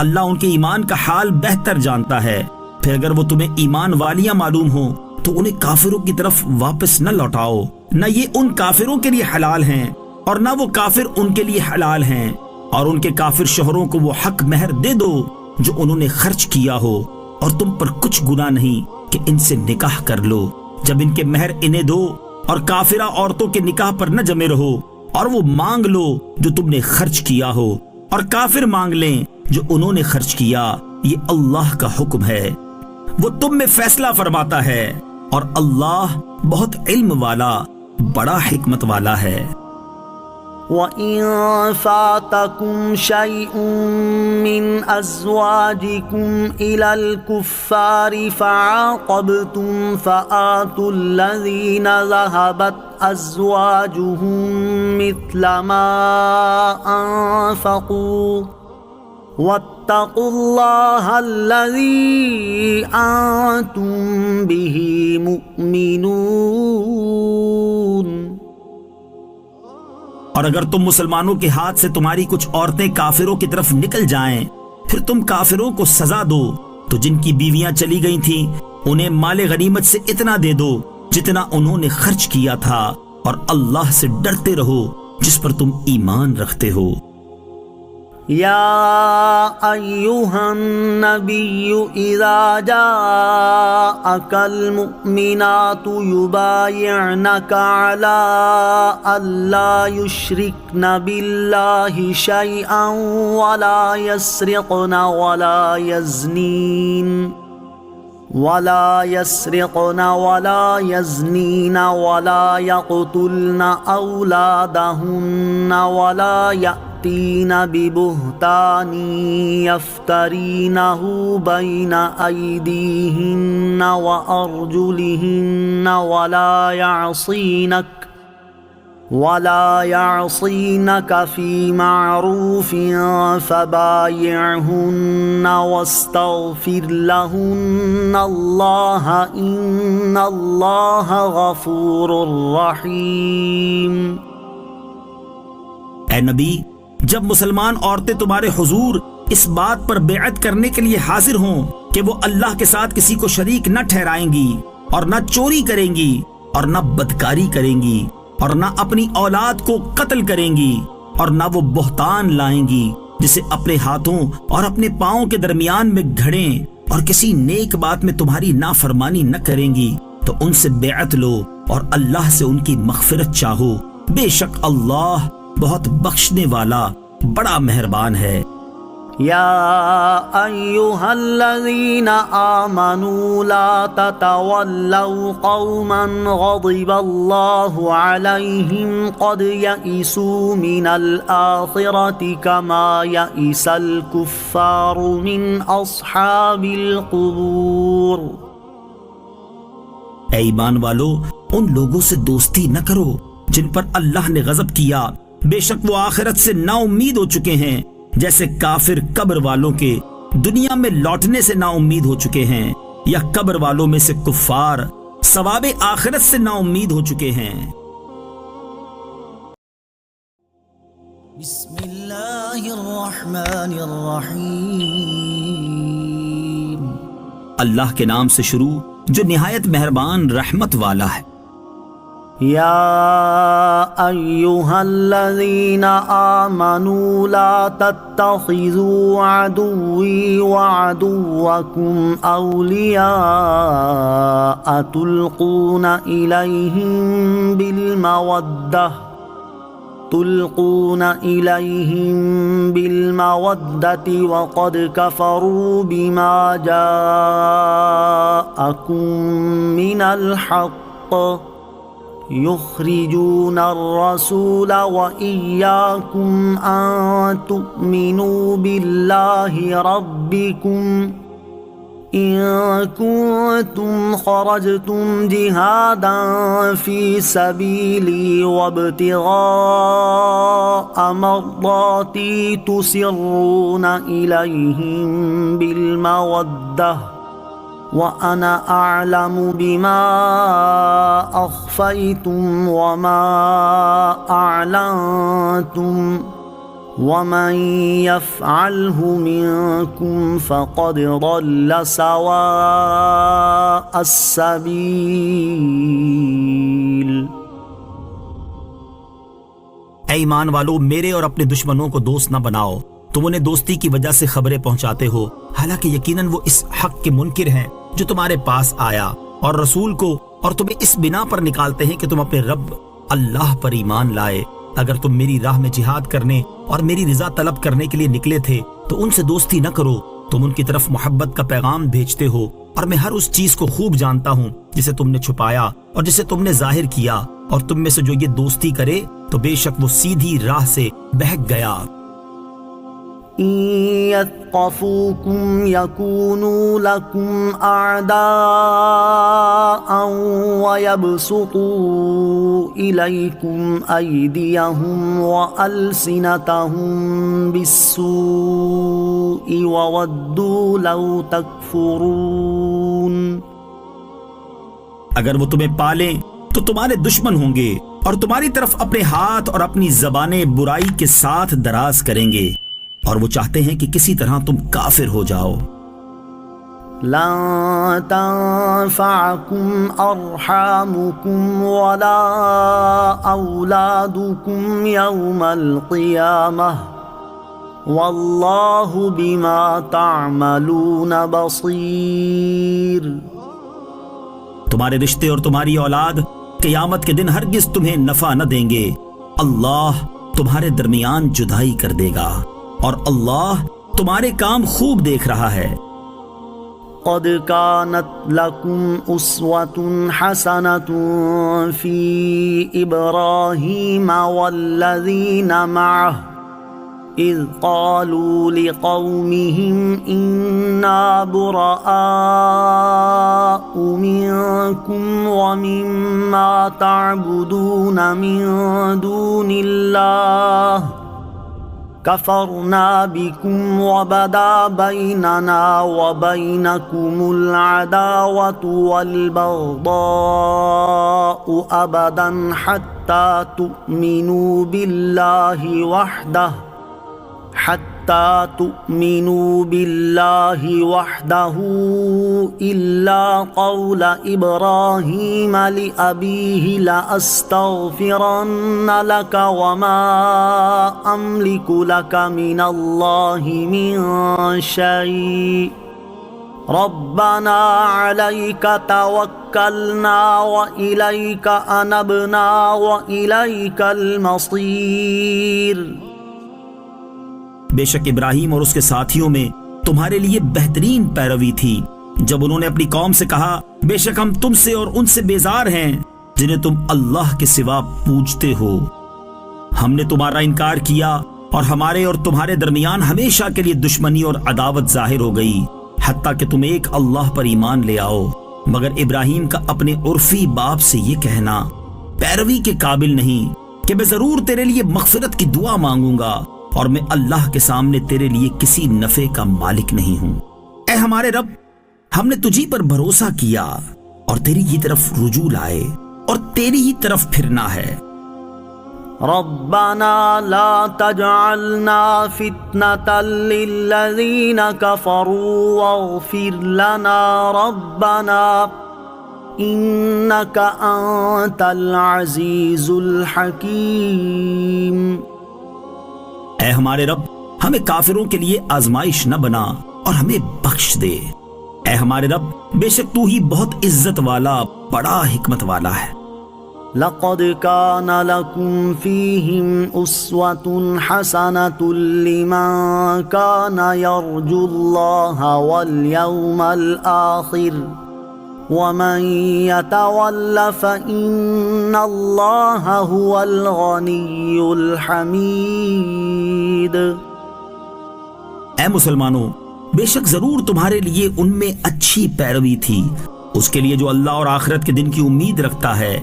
اللہ ان کے ایمان کا حال بہتر جانتا ہے۔ پھر اگر وہ تمہیں ایمان والیاں معلوم ہوں تو انہیں کافروں کی طرف واپس نہ لوٹاؤ، نہ یہ ان کافروں کے لیے حلال ہیں اور نہ وہ کافر ان کے لیے حلال ہیں، اور ان کے کافر شوہروں کو وہ حق مہر دے دو جو انہوں نے خرچ کیا ہو، اور تم پر کچھ گناہ نہیں کہ ان سے نکاح کر لو جب ان کے مہر انہیں دو، اور کافرہ عورتوں کے نکاح پر نہ جمے رہو، اور وہ مانگ لو جو تم نے خرچ کیا ہو، اور کافر مانگ لیں جو انہوں نے خرچ کیا، یہ اللہ کا حکم ہے، وہ تم میں فیصلہ فرماتا ہے، اور اللہ بہت علم والا بڑا حکمت والا ہے۔ وَإِن فَاتَكُمْ شَيْءٌ مِّنْ أَزْوَاجِكُمْ إِلَى الْكُفَّارِ فَعَاقَبْتُمْ فَآتُوا الَّذِينَ ذَهَبَتْ أَزْوَاجُهُم مِّثْلَ مَا أَنفَقُوا وَاتَّقُوا اللَّهَ الَّذِي أَنتُم بِهِ مُؤْمِنُونَ۔ اور اگر تم مسلمانوں کے ہاتھ سے تمہاری کچھ عورتیں کافروں کی طرف نکل جائیں، پھر تم کافروں کو سزا دو تو جن کی بیویاں چلی گئی تھیں انہیں مال غنیمت سے اتنا دے دو جتنا انہوں نے خرچ کیا تھا، اور اللہ سے ڈرتے رہو جس پر تم ایمان رکھتے ہو۔ یا ایہا النبی اذا جاءک المؤمنات یبایعنک علی الا یشرکن باللہ شیئا ولا يسرقن ولا يزنين ولا يقتلن أولادهن ولا يأتين ببهتان يفترينه بين أيديهن وأرجلهن ولا يعصينك في معروف فبايعهن واستغفر لهن الله إن الله غفور رحيم۔ اے نبی، جب مسلمان عورتیں تمہارے حضور اس بات پر بیعت کرنے کے لیے حاضر ہوں کہ وہ اللہ کے ساتھ کسی کو شریک نہ ٹھہرائیں گی اور نہ چوری کریں گی اور نہ بدکاری کریں گی اور نہ اپنی اولاد کو قتل کریں گی اور نہ وہ بہتان لائیں گی جسے اپنے ہاتھوں اور اپنے پاؤں کے درمیان میں گھڑیں، اور کسی نیک بات میں تمہاری نافرمانی نہ کریں گی، تو ان سے بیعت لو اور اللہ سے ان کی مغفرت چاہو، بے شک اللہ بہت بخشنے والا بڑا مہربان ہے۔ یا ایہا الذین آمنوا لا تتولوا قوما غضب اللہ علیہم قد یئسوا من الآخرة کما یئس الکفار من اصحاب القبور۔ اے ایمان والو، ان لوگوں سے دوستی نہ کرو جن پر اللہ نے غضب کیا، بے شک وہ آخرت سے نا امید ہو چکے ہیں، جیسے کافر قبر والوں کے دنیا میں لوٹنے سے نا امید ہو چکے ہیں، یا قبر والوں میں سے کفار ثواب آخرت سے نا امید ہو چکے ہیں۔ بسم اللہ الرحمن الرحیم۔ اللہ کے نام سے شروع جو نہایت مہربان رحمت والا ہے۔ یا ایہا الذین آمنوا لا تتخذوا عدوی وعدوکم اولیاء تلقون الیہم بالمودۃ وقد کفروا بما جاءکم من الحق يخرجون الرسول وإياكم أن تؤمنوا بالله ربكم إن كنتم خرجتم جهادا في سبيلي وابتغاء مرضاتي تسرون إليهم بالمودة وَأَنَا أَعْلَمُ بِمَا أَخْفَيْتُمْ وَمَا أَعْلَنْتُمْ وَمَنْ يَفْعَلْهُ مِنْكُمْ فَقَدْ ضَلَّ سَوَاءَ السَّبِيلِ۔ اے ایمان والو، میرے اور اپنے دشمنوں کو دوست نہ بناؤ، تم انہیں دوستی کی وجہ سے خبریں پہنچاتے ہو، حالانکہ یقیناً وہ اس حق کے منکر ہیں جو تمہارے پاس آیا، اور رسول کو، اور تمہیں اس بنا پر نکالتے ہیں کہ تم اپنے رب اللہ پر ایمان لائے۔ اگر تم میری راہ میں جہاد کرنے اور میری رضا طلب کرنے کے لیے نکلے تھے تو ان سے دوستی نہ کرو، تم ان کی طرف محبت کا پیغام بھیجتے ہو، اور میں ہر اس چیز کو خوب جانتا ہوں جسے تم نے چھپایا اور جسے تم نے ظاہر کیا، اور تم میں سے جو یہ دوستی کرے تو بے شک وہ سیدھی راہ سے بہک گیا۔ إن يثقفوكم يكونوا لكم أعداء ويبسطوا إليكم أيديهم وألسنتهم بالسوء وودوا لو تكفرون۔ اگر وہ تمہیں پالیں تو تمہارے دشمن ہوں گے اور تمہاری طرف اپنے ہاتھ اور اپنی زبانیں برائی کے ساتھ دراز کریں گے، اور وہ چاہتے ہیں کہ کسی طرح تم کافر ہو جاؤ۔ لن تنفعكم أرحامكم ولا أولادكم يوم القيامة والله بما تعملون بصير۔ تمہارے رشتے اور تمہاری اولاد قیامت کے دن ہرگز تمہیں نفع نہ دیں گے، اللہ تمہارے درمیان جدائی کر دے گا، اور اللہ تمہارے کام خوب دیکھ رہا ہے۔ قد كانت لكم أسوة حسنة في إبراهيم والذين معه إذ قالوا لقومهم إنا براء منكم ومما تعبدون من دون الله كفرنا بكم وبدا بيننا وبينكم العداوة والبغضاء أبدا حتى تؤمنوا بالله وحده إلا قول إبراهيم لأبيه لأستغفرن لك وما أملك لك من الله من شيء ربنا عليك توكلنا وإليك أنبنا وإليك المصير۔ بے شک ابراہیم اور اس کے ساتھیوں میں تمہارے لیے بہترین پیروی تھی جب انہوں نے اپنی قوم سے کہا، بے شک ہم تم سے اور ان سے بیزار ہیں جنہیں تم اللہ کے سوا پوجتے ہو۔ ہم نے تمہارا انکار کیا اور ہمارے اور تمہارے درمیان ہمیشہ کے لیے دشمنی اور عداوت ظاہر ہو گئی، حتیٰ کہ تم ایک اللہ پر ایمان لے آؤ۔ مگر ابراہیم کا اپنے عرفی باپ سے یہ کہنا پیروی کے قابل نہیں کہ میں ضرور تیرے لیے مغفرت کی دعا مانگوں گا، اور میں اللہ کے سامنے تیرے لیے کسی نفع کا مالک نہیں ہوں۔ اے ہمارے رب، ہم نے تجھی پر بھروسہ کیا اور تیری ہی طرف رجوع لائے اور تیری ہی طرف پھرنا ہے۔ ربنا لا تجعلنا فتنة للذین كفروا واغفر لنا ربنا انك انت العزیز الحکیم۔ اے ہمارے رب، ہمیں کافروں کے لیے آزمائش نہ بنا اور ہمیں بخش دے۔ اے ہمارے رب، بے شک تو ہی بہت عزت والا، بڑا حکمت والا ہے۔ لقد كان لكم فيهم أسوة حسنة لمن كان يرجو الله واليوم الآخر ومن يتول فإن الله هو الغني الحميد۔ اے مسلمانوں، بے شک ضرور تمہارے لیے ان میں اچھی پیروی تھی اس کے لیے جو اللہ اور آخرت کے دن کی امید رکھتا ہے،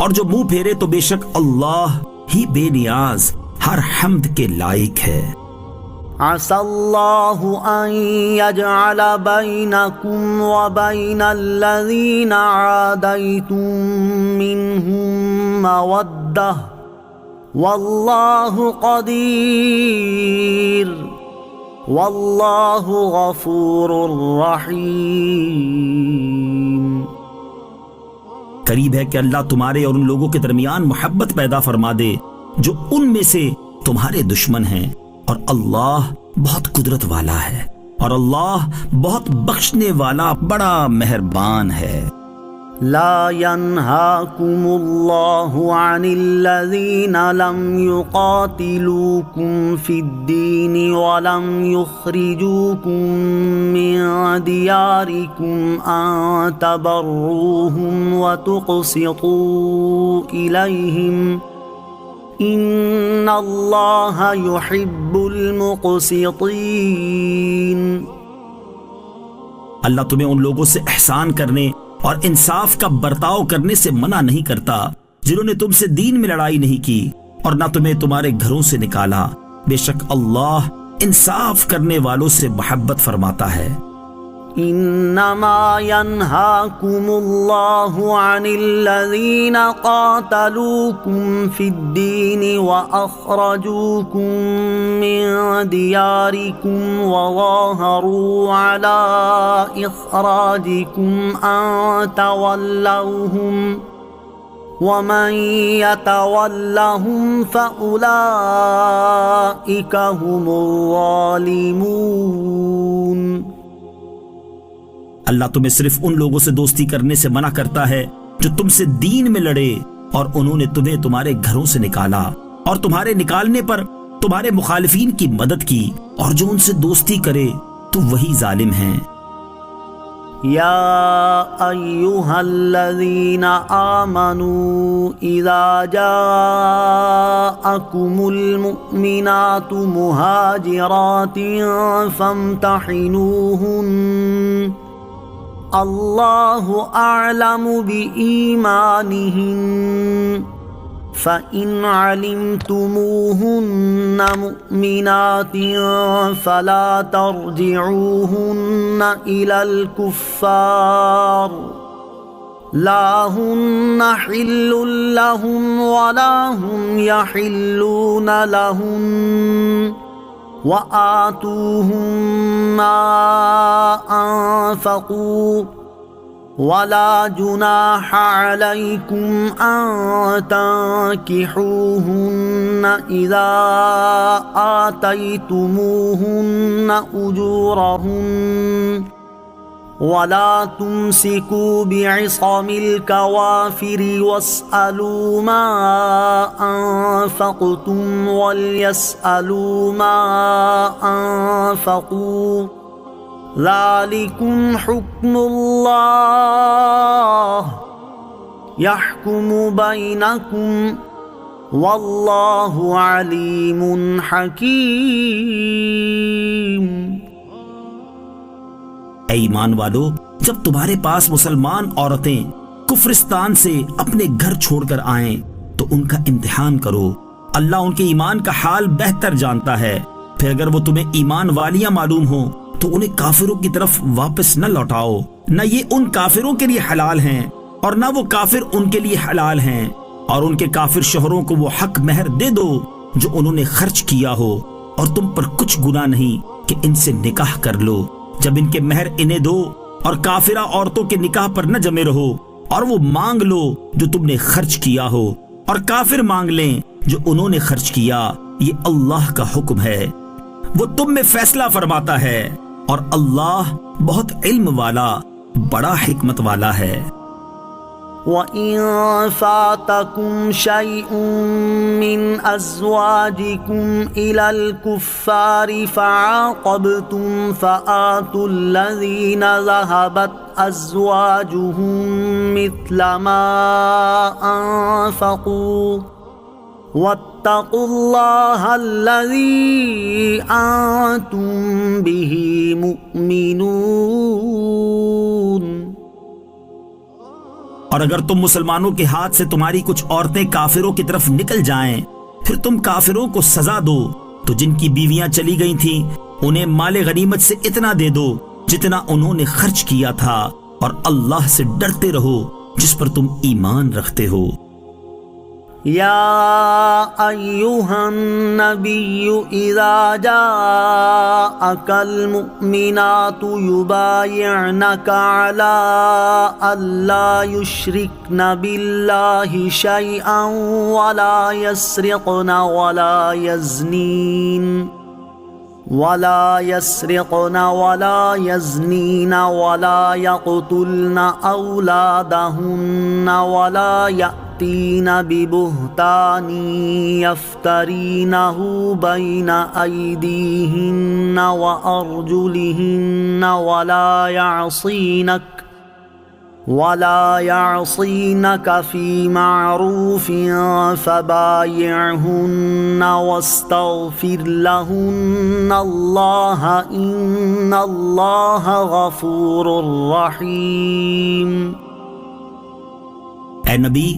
اور جو منہ پھیرے تو بے شک اللہ ہی بے نیاز ہر حمد کے لائق ہے۔ عسى الله أن يجعل بينكم وبين الذين عاديتم منهم مودة والله قدير والله غفور رحيم۔ قریب ہے کہ اللہ تمہارے اور ان لوگوں کے درمیان محبت پیدا فرما دے جو ان میں سے تمہارے دشمن ہیں، اور اللہ بہت قدرت والا ہے، اور اللہ بہت بخشنے والا، بڑا مہربان ہے۔ لا ينهاكم الله عن الذين لم يقاتلوكم في الدين ولم يخرجوكم من دياركم أن تبروهم وتقسطوا إليهم ان اللہ یحب المقسطین۔ اللہ تمہیں ان لوگوں سے احسان کرنے اور انصاف کا برتاؤ کرنے سے منع نہیں کرتا جنہوں نے تم سے دین میں لڑائی نہیں کی اور نہ تمہیں تمہارے گھروں سے نکالا۔ بے شک اللہ انصاف کرنے والوں سے محبت فرماتا ہے۔ انما ينهاكم الله عن الذين قاتلوكم في الدين واخرجوكم من دياركم وظاهروا على اخراجكم ان تولوهم ومن يتولهم فاولئك هم الظالمون۔ اللہ تمہیں صرف ان لوگوں سے دوستی کرنے سے منع کرتا ہے جو تم سے دین میں لڑے اور انہوں نے تمہیں تمہارے گھروں سے نکالا اور تمہارے نکالنے پر تمہارے مخالفین کی مدد کی، اور جو ان سے دوستی کرے تو وہی ظالم ہیں۔ یا ایہا الذین آمنوا اذا جاءکم المؤمنات مہاجرات فامتحنوہن اللہ اعلم بإیمانہن فإن علمتموہن مؤمنات فلا ترجعوہن إلی الكفار لا ہن حل لہم ولا ہم یحلون لہم وآتوہم ما انفقوا ولا جناح علیکم ان تنکحوہن اذا آتیتموہن اجورہن ولا تمسکوا بعصم الکوافر واسألوا ما انفقتم وليسألوا ما انفقوا ذالکم حکم اللہ یحکم بینکم واللہ علیم حکیم۔ اے ایمان والو، جب تمہارے پاس مسلمان عورتیں کفرستان سے اپنے گھر چھوڑ کر آئیں تو ان کا امتحان کرو، اللہ ان کے ایمان کا حال بہتر جانتا ہے۔ پھر اگر وہ تمہیں ایمان والیاں معلوم ہوں تو انہیں کافروں کی طرف واپس نہ لوٹاؤ، نہ یہ ان کافروں کے لیے حلال ہیں اور نہ وہ کافر ان کے لیے حلال ہیں، اور ان کے کافر شوہروں کو وہ حق مہر دے دو جو انہوں نے خرچ کیا ہو، اور تم پر کچھ گناہ نہیں کہ ان سے نکاح کر لو جب ان کے مہر انہیں دو، اور کافرہ عورتوں کے نکاح پر نہ جمے رہو، اور وہ مانگ لو جو تم نے خرچ کیا ہو، اور کافر مانگ لیں جو انہوں نے خرچ کیا۔ یہ اللہ کا حکم ہے، وہ تم میں فیصلہ فرماتا ہے، اور اللہ بہت علم والا، بڑا حکمت والا ہے۔ وَإِن فَاتَكُمْ شَيْءٌ مِّنْ أَزْوَاجِكُمْ إِلَى الْكُفَّارِ فَعَاقَبْتُمْ فَآتُوا الَّذِينَ ذَهَبَتْ أَزْوَاجُهُم مِّثْلَ مَا أَنفَقُوا وَاتَّقُوا اللَّهَ الَّذِي أَنتُم بِهِ مُؤْمِنُونَ۔ اور اگر تم مسلمانوں کے ہاتھ سے تمہاری کچھ عورتیں کافروں کی طرف نکل جائیں، پھر تم کافروں کو سزا دو تو جن کی بیویاں چلی گئی تھیں انہیں مال غنیمت سے اتنا دے دو جتنا انہوں نے خرچ کیا تھا، اور اللہ سے ڈرتے رہو جس پر تم ایمان رکھتے ہو۔ یا ایہا النبی اذا جاءک المؤمنات یبایعنک علی الا یشرکن باللہ شیئا ولا یسرقن ولا يزنين ولا يقتلن أولادهن ولا يأتين ببهتان يفترينه بين أيديهن وأرجلهن ولا يعصينك في معروف فبايعهن واستغفر لهن الله إن الله غفور رحيم۔ اے نبی،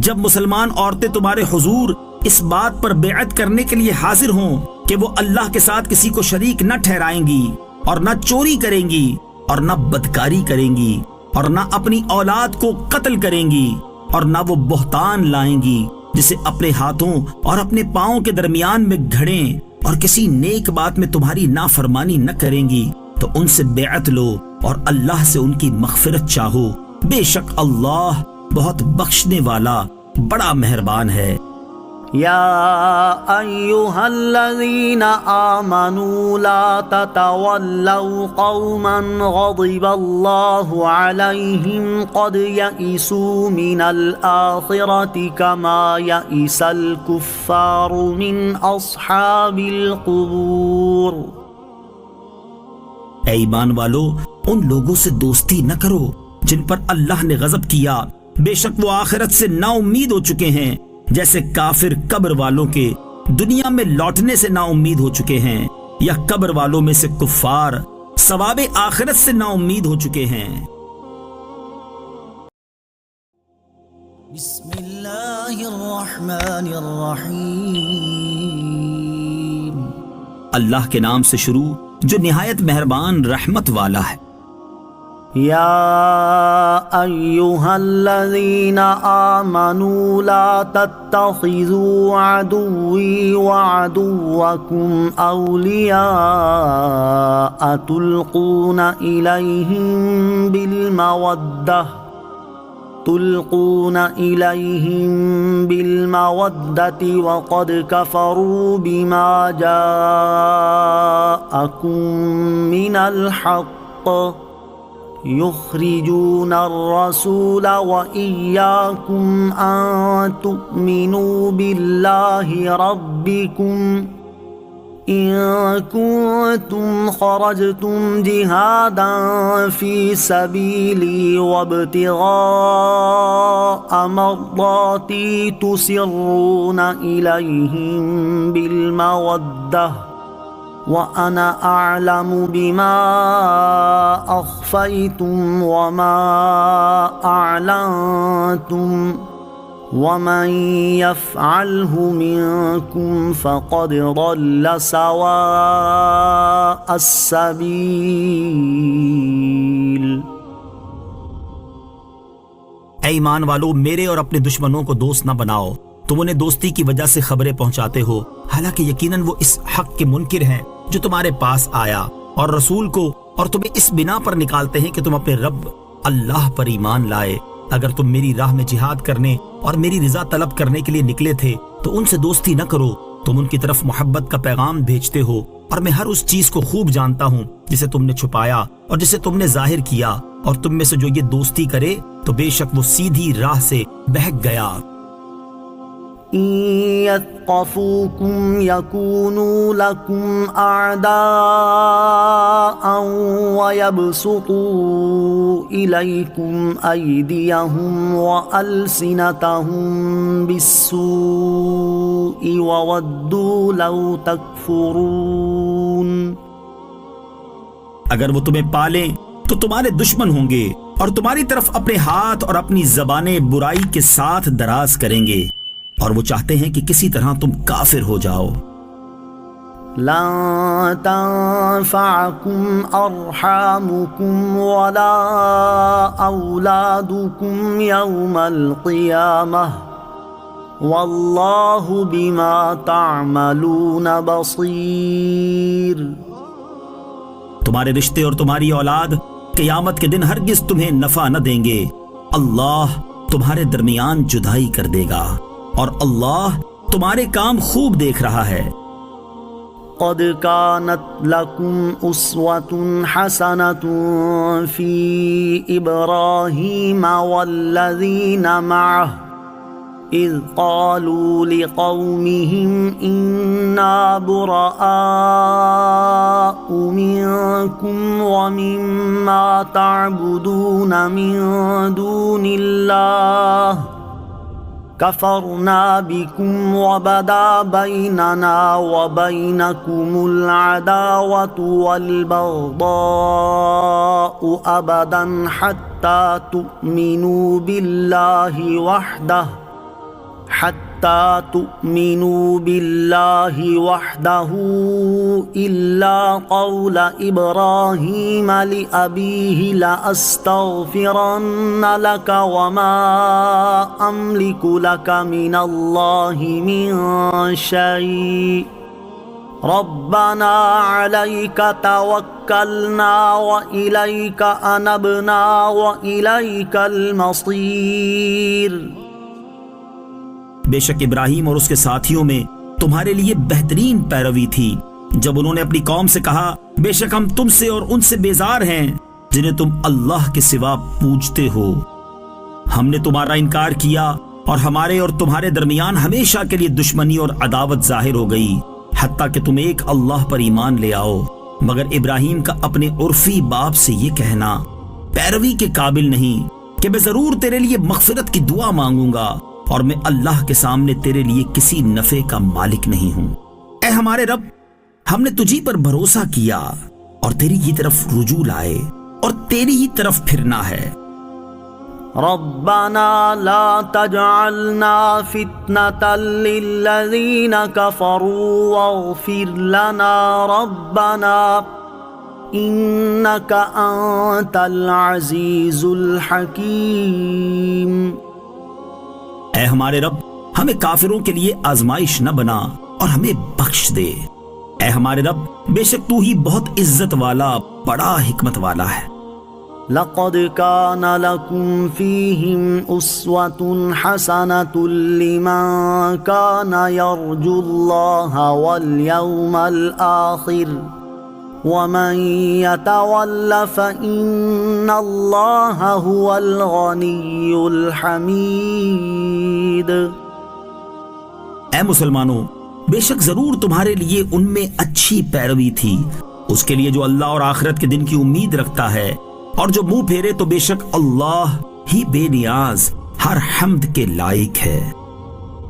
جب مسلمان عورتیں تمہارے حضور اس بات پر بیعت کرنے کے لیے حاضر ہوں کہ وہ اللہ کے ساتھ کسی کو شریک نہ ٹھہرائیں گی اور نہ چوری کریں گی اور نہ بدکاری کریں گی اور نہ اپنی اولاد کو قتل کریں گی اور نہ وہ بہتان لائیں گی جسے اپنے ہاتھوں اور اپنے پاؤں کے درمیان میں گھڑیں اور کسی نیک بات میں تمہاری نافرمانی نہ کریں گی تو ان سے بیعت لو اور اللہ سے ان کی مغفرت چاہو، بے شک اللہ بہت بخشنے والا بڑا مہربان ہے۔ يا أيها الذين آمنوا لا تتولوا قوما غضب الله عليهم قد يئسوا من الآخرة كما يئس الكفار من أصحاب القبور۔ اے ایمان والو، ان لوگوں سے دوستی نہ کرو جن پر اللہ نے غضب کیا، بے شک وہ آخرت سے نا امید ہو چکے ہیں جیسے کافر قبر والوں کے دنیا میں لوٹنے سے نا امید ہو چکے ہیں، یا قبر والوں میں سے کفار ثواب آخرت سے نا امید ہو چکے ہیں۔ بسم اللہ الرحمن الرحیم۔ اللہ کے نام سے شروع جو نہایت مہربان رحمت والا ہے۔ يا أيها الذين آمنوا لا تتخذوا عدوي وعدوكم أولياء تلقون إليهم بالمودة وقد كفروا بما جاءكم من الحق يخرجون الرسول وإياكم أن تؤمنوا بالله ربكم إن كنتم خرجتم جهادا في سبيلي وابتغاء مرضاتي تسرون إليهم بالمودة وأنا أعلم بما أخفيتم وما أعلنتم ومن يفعله منكم فقد ضل سواء السبيل۔ اے ایمان والو، میرے اور اپنے دشمنوں کو دوست نہ بناؤ۔ تم انہیں دوستی کی وجہ سے خبریں پہنچاتے ہو، حالانکہ یقیناً وہ اس حق کے منکر ہیں جو تمہارے پاس آیا، اور رسول کو، اور تمہیں اس بنا پر نکالتے ہیں کہ تم اپنے رب اللہ پر ایمان لائے۔ اگر تم میری راہ میں جہاد کرنے اور میری رضا طلب کرنے کے لیے نکلے تھے تو ان سے دوستی نہ کرو۔ تم ان کی طرف محبت کا پیغام بھیجتے ہو، اور میں ہر اس چیز کو خوب جانتا ہوں جسے تم نے چھپایا اور جسے تم نے ظاہر کیا، اور تم میں سے جو یہ دوستی کرے تو بے شک وہ سیدھی راہ سے بہک گیا۔ إن يثقفوكم يكونوا لكم أعداء ويبسطوا إليكم أيديهم وألسنتهم بالسوء وودوا لو تكفرون۔ اگر وہ تمہیں پالیں تو تمہارے دشمن ہوں گے اور تمہاری طرف اپنے ہاتھ اور اپنی زبانیں برائی کے ساتھ دراز کریں گے، اور وہ چاہتے ہیں کہ کسی طرح تم کافر ہو جاؤ۔ لن تنفعكم أرحامكم ولا أولادكم يوم القيامة والله بما تعملون بصير۔ تمہارے رشتے اور تمہاری اولاد قیامت کے دن ہرگز تمہیں نفع نہ دیں گے، اللہ تمہارے درمیان جدائی کر دے گا، اور اللہ تمہارے کام خوب دیکھ رہا ہے۔ قد كانت لكم أسوة حسنة في إبراهيم والذين معه إذ قالوا لقومهم إنا براء منكم ومما تعبدون من دون الله كفرنا بكم وبدا بيننا وبينكم العداوة والبغضاء أبدا حتى تؤمنوا بالله وحده إلا قول إبراهيم لأبيه لأستغفرن لك وما أملك لك من الله من شيء ربنا عليك توكلنا وإليك أنبنا وإليك المصير۔ بے شک ابراہیم اور اس کے ساتھیوں میں تمہارے لیے بہترین پیروی تھی جب انہوں نے اپنی قوم سے کہا بے شک ہم تم سے اور ان سے بیزار ہیں جنہیں تم اللہ کے سوا پوجتے ہو۔ ہم نے تمہارا انکار کیا اور ہمارے اور تمہارے درمیان ہمیشہ کے لیے دشمنی اور عداوت ظاہر ہو گئی حتیٰ کہ تم ایک اللہ پر ایمان لے آؤ، مگر ابراہیم کا اپنے عرفی باپ سے یہ کہنا پیروی کے قابل نہیں کہ میں ضرور تیرے لیے مغفرت کی دعا مانگوں گا اور میں اللہ کے سامنے تیرے لیے کسی نفع کا مالک نہیں ہوں۔ اے ہمارے رب، ہم نے تجھی پر بھروسہ کیا اور تیری ہی طرف رجوع لائے اور تیری ہی طرف پھرنا ہے۔ ربنا لا تجعلنا فتنة للذین كفروا واغفر لنا ربنا انك انت العزیز الحکیم۔ اے ہمارے رب، ہمیں کافروں کے لیے آزمائش نہ بنا اور ہمیں بخش دے۔ اے ہمارے رب، بے شک تو ہی بہت عزت والا بڑا حکمت والا ہے۔ لقد كان لكم فيهم أسوة حسنة لمن كان يرجو الله واليوم الآخر ومن يتول فإن الله هو الغني الحميد۔ اے مسلمانوں، بے شک ضرور تمہارے لیے ان میں اچھی پیروی تھی اس کے لیے جو اللہ اور آخرت کے دن کی امید رکھتا ہے، اور جو منہ پھیرے تو بے شک اللہ ہی بے نیاز ہر حمد کے لائق ہے۔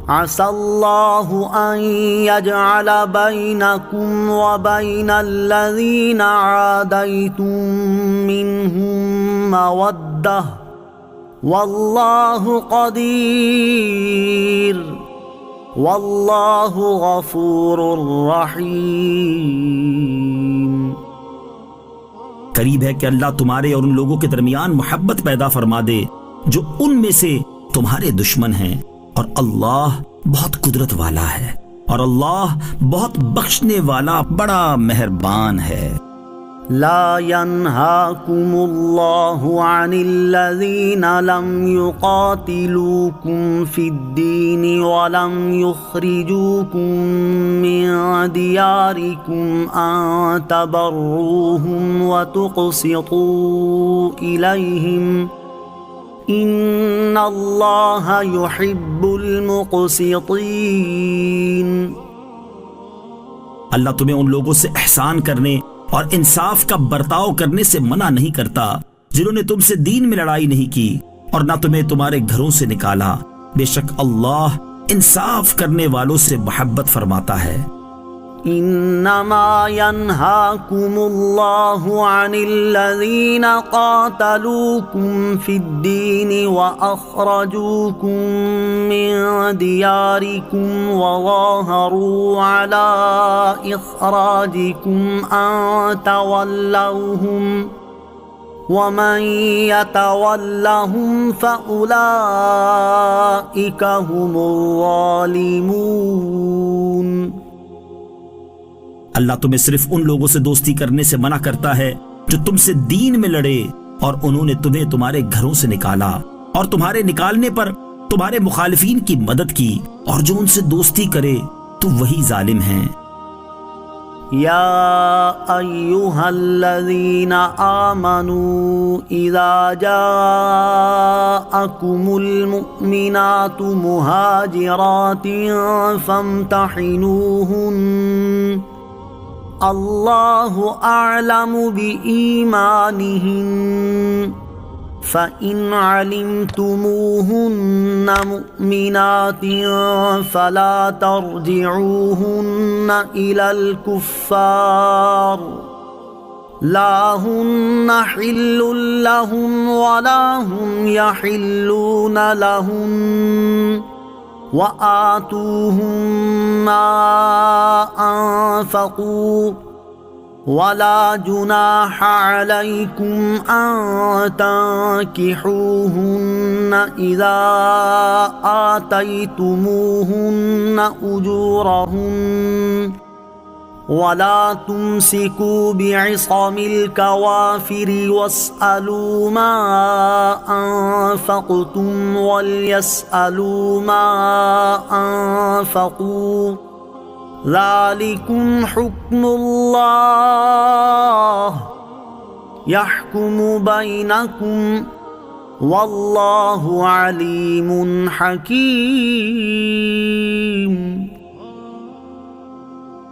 عسى الله أن يجعل بينكم وبين الذين عاديتم منهم مودة والله قدير والله غفور رحيم۔ قریب ہے کہ اللہ تمہارے اور ان لوگوں کے درمیان محبت پیدا فرما دے جو ان میں سے تمہارے دشمن ہیں، اور اللہ بہت قدرت والا ہے اور اللہ بہت بخشنے والا بڑا مہربان ہے۔ لا ينهاكم الله عن الذين لم يقاتلوكم في الدين ولم يخرجوكم من دياركم أن تبروهم وتقسطوا إليهم ان اللہ یحب المقسطین۔ اللہ تمہیں ان لوگوں سے احسان کرنے اور انصاف کا برتاؤ کرنے سے منع نہیں کرتا جنہوں نے تم سے دین میں لڑائی نہیں کی اور نہ تمہیں تمہارے گھروں سے نکالا، بے شک اللہ انصاف کرنے والوں سے محبت فرماتا ہے۔ انما ينهاكم الله عن الذين قاتلوكم في الدين واخرجوكم من دياركم وظاهروا على اخراجكم ان تولوهم ومن يتولهم فاولئك هم الظالمون۔ اللہ تمہیں صرف ان لوگوں سے دوستی کرنے سے منع کرتا ہے جو تم سے دین میں لڑے اور انہوں نے تمہیں تمہارے گھروں سے نکالا اور تمہارے نکالنے پر تمہارے مخالفین کی مدد کی، اور جو ان سے دوستی کرے تو وہی ظالم ہیں۔ يا أيها الذين آمنوا إذا جاءكم المؤمنات مهاجرات فامتحنوهن الله أعلم بإيمانهن فإن علمتموهن مؤمنات فلا ترجعوهن إلى الكفار لا هن حل لهم ولا هم يحلون لهن وآتوهم ما أنفقوا ولا جناح عليكم أن تنكحوهن إذا آتيتموهن أجورهن ولا تمسكوا بعصم الكوافر واسألوا ما أنفقتم وليسألوا ما أنفقوا ذلكم حكم الله يحكم بينكم والله عليم حكيم.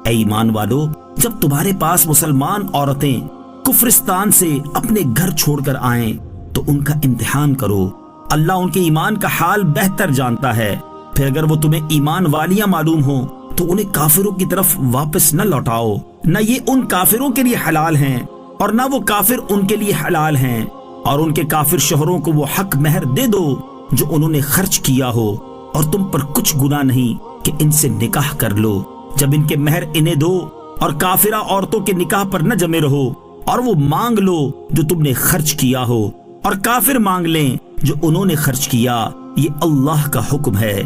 اے ایمان والو، جب تمہارے پاس مسلمان عورتیں کفرستان سے اپنے گھر چھوڑ کر آئیں تو ان کا امتحان کرو. اللہ ان کے ایمان کا حال بہتر جانتا ہے. پھر اگر وہ تمہیں ایمان والیاں معلوم ہوں تو انہیں کافروں کی طرف واپس نہ لوٹاؤ. نہ یہ ان کافروں کے لیے حلال ہیں اور نہ وہ کافر ان کے لیے حلال ہیں. اور ان کے کافر شوہروں کو وہ حق مہر دے دو جو انہوں نے خرچ کیا ہو، اور تم پر کچھ گناہ نہیں کہ ان سے نکاح کر لو جب ان کے مہر انہیں دو. اور کافرہ عورتوں کے نکاح پر نہ جمے رہو، اور وہ مانگ لو جو تم نے خرچ کیا ہو، اور کافر مانگ لیں جو انہوں نے خرچ کیا. یہ اللہ کا حکم ہے،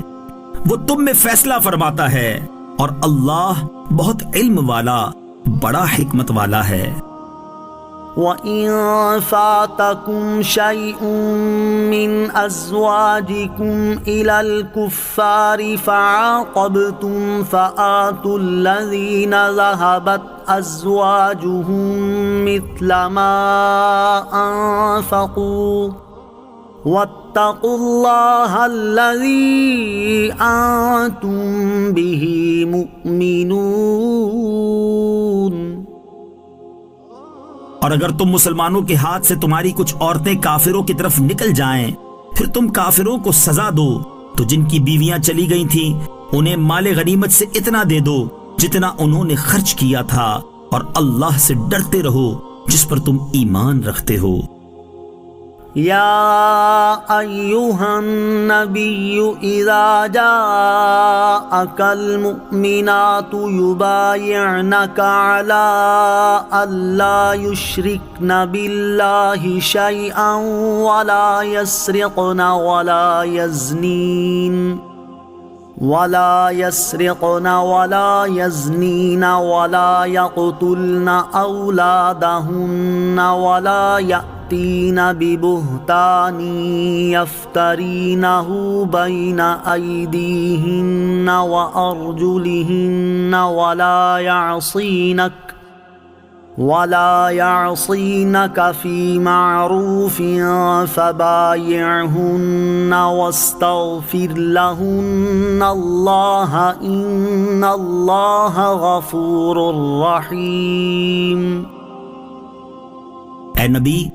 وہ تم میں فیصلہ فرماتا ہے، اور اللہ بہت علم والا، بڑا حکمت والا ہے. وَإِن فَاتَكُمْ شَيْءٌ مِّنْ أَزْوَاجِكُمْ إِلَى الْكُفَّارِ فَعَاقَبْتُمْ فَآتُوا الَّذِينَ ذَهَبَتْ أَزْوَاجُهُمْ مِثْلَ مَا أَنفَقُوا وَاتَّقُوا اللَّهَ الَّذِي أَنتُم بِهِ مُؤْمِنُونَ. اور اگر تم مسلمانوں کے ہاتھ سے تمہاری کچھ عورتیں کافروں کی طرف نکل جائیں، پھر تم کافروں کو سزا دو تو جن کی بیویاں چلی گئی تھیں انہیں مال غنیمت سے اتنا دے دو جتنا انہوں نے خرچ کیا تھا، اور اللہ سے ڈرتے رہو جس پر تم ایمان رکھتے ہو. يا أيها النبي إذا جاءك المؤمنات يبايعنك على ألا يشركن بالله شيئا ولا يسرقن ولا يزنين ولا يزنين ولا يقتلن أولادهن ولا يأتين ببهتان يفترينه بين أيديهن وأرجلهن ولا يعصينك في معروف فبايعهن واستغفر لهن الله إن الله غفور رحيم. اے نبی،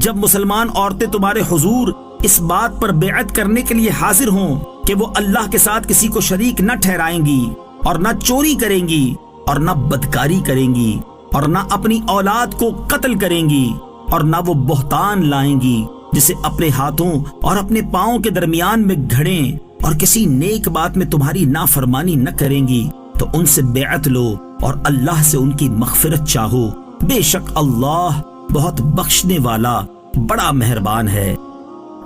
جب مسلمان عورتیں تمہارے حضور اس بات پر بیعت کرنے کے لیے حاضر ہوں کہ وہ اللہ کے ساتھ کسی کو شریک نہ ٹھہرائیں گی، اور نہ چوری کریں گی، اور نہ بدکاری کریں گی، اور نہ اپنی اولاد کو قتل کریں گی، اور نہ وہ بہتان لائیں گی جسے اپنے ہاتھوں اور اپنے پاؤں کے درمیان میں گھڑیں، اور کسی نیک بات میں تمہاری نافرمانی نہ کریں گی، تو ان سے بیعت لو اور اللہ سے ان کی مغفرت چاہو. بے شک اللہ بہت بخشنے والا، بڑا مہربان ہے.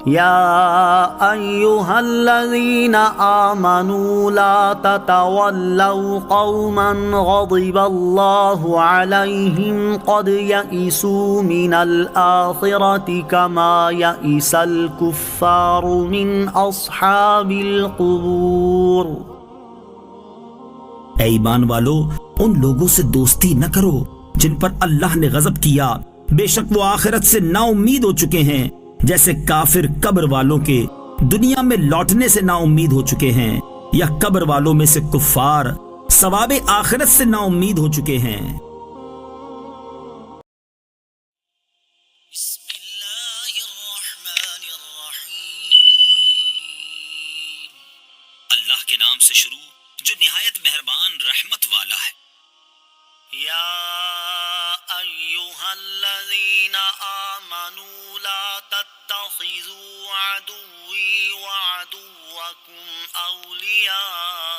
يا أيها الذين آمنوا لا تتولوا قوما غضب الله عليهم قد يئسوا من الآخرة كما يئس الكفار من أصحاب القبور. اے ایمان والو، ان لوگوں سے دوستی نہ کرو جن پر اللہ نے غضب کیا، بے شک وہ آخرت سے نا امید ہو چکے ہیں، جیسے کافر قبر والوں کے دنیا میں لوٹنے سے نا امید ہو چکے ہیں، یا قبر والوں میں سے کفار ثواب آخرت سے نا امید ہو چکے ہیں۔ بسم اللہ الرحمن الرحیم، اللہ کے نام سے شروع جو نہایت مہربان رحمت والا ہے۔ یا ایہا الذین آمنوا لا تتخذوا عدوی وعدوکم اولیاء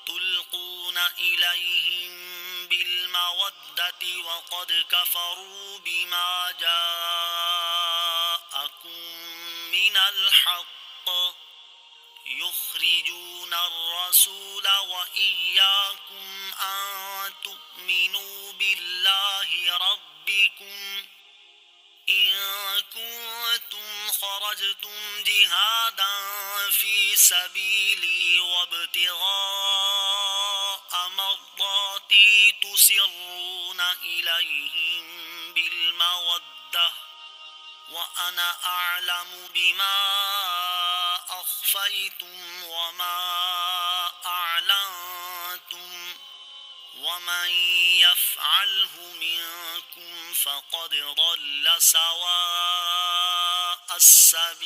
تلقون إليهم بالمودة وقد كفروا بما جاءكم من الحق يخرجون الرسول وإياكم أن تؤمنوا بالله ربكم إن كنتم خرجتم جهادا في سبيلي وابتغاء مرضاتي تسرون إليهم بالمودة وأنا أعلم بما أخفيتم وما أعلنتم ومن يفعله منكم فقد ضل سواء السبيل۔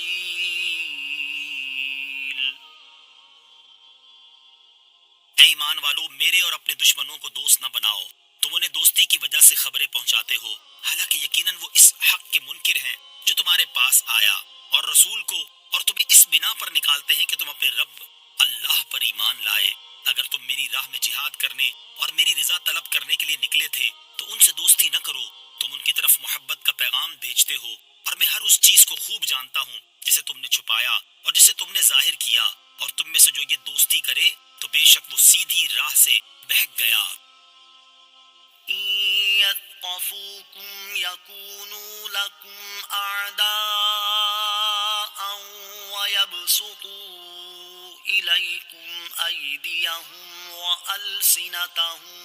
اے ایمان والو، میرے اور اپنے دشمنوں کو دوست نہ بناؤ۔ تم انہیں دوستی کی وجہ سے خبریں پہنچاتے ہو، حالانکہ یقیناً وہ اس حق کے منکر ہیں جو تمہارے پاس آیا، اور رسول کو، اور تمہیں اس بنا پر نکالتے ہیں کہ تم اپنے رب اللہ پر ایمان لائے۔ اگر تم میری راہ میں جہاد کرنے اور میری رضا طلب کرنے کے لیے نکلے تھے تو ان سے دوستی نہ کرو۔ تم ان کی طرف محبت کا پیغام بھیجتے ہو، اور میں ہر اس چیز کو خوب جانتا ہوں جسے تم نے چھپایا اور جسے تم نے ظاہر کیا، اور تم میں سے جو یہ دوستی کرے تو بے شک وہ سیدھی راہ سے بہک گیا۔ يثقفوكم يكونوا لكم أعداء ويبسطوا إليكم أيديهم وألسنتهم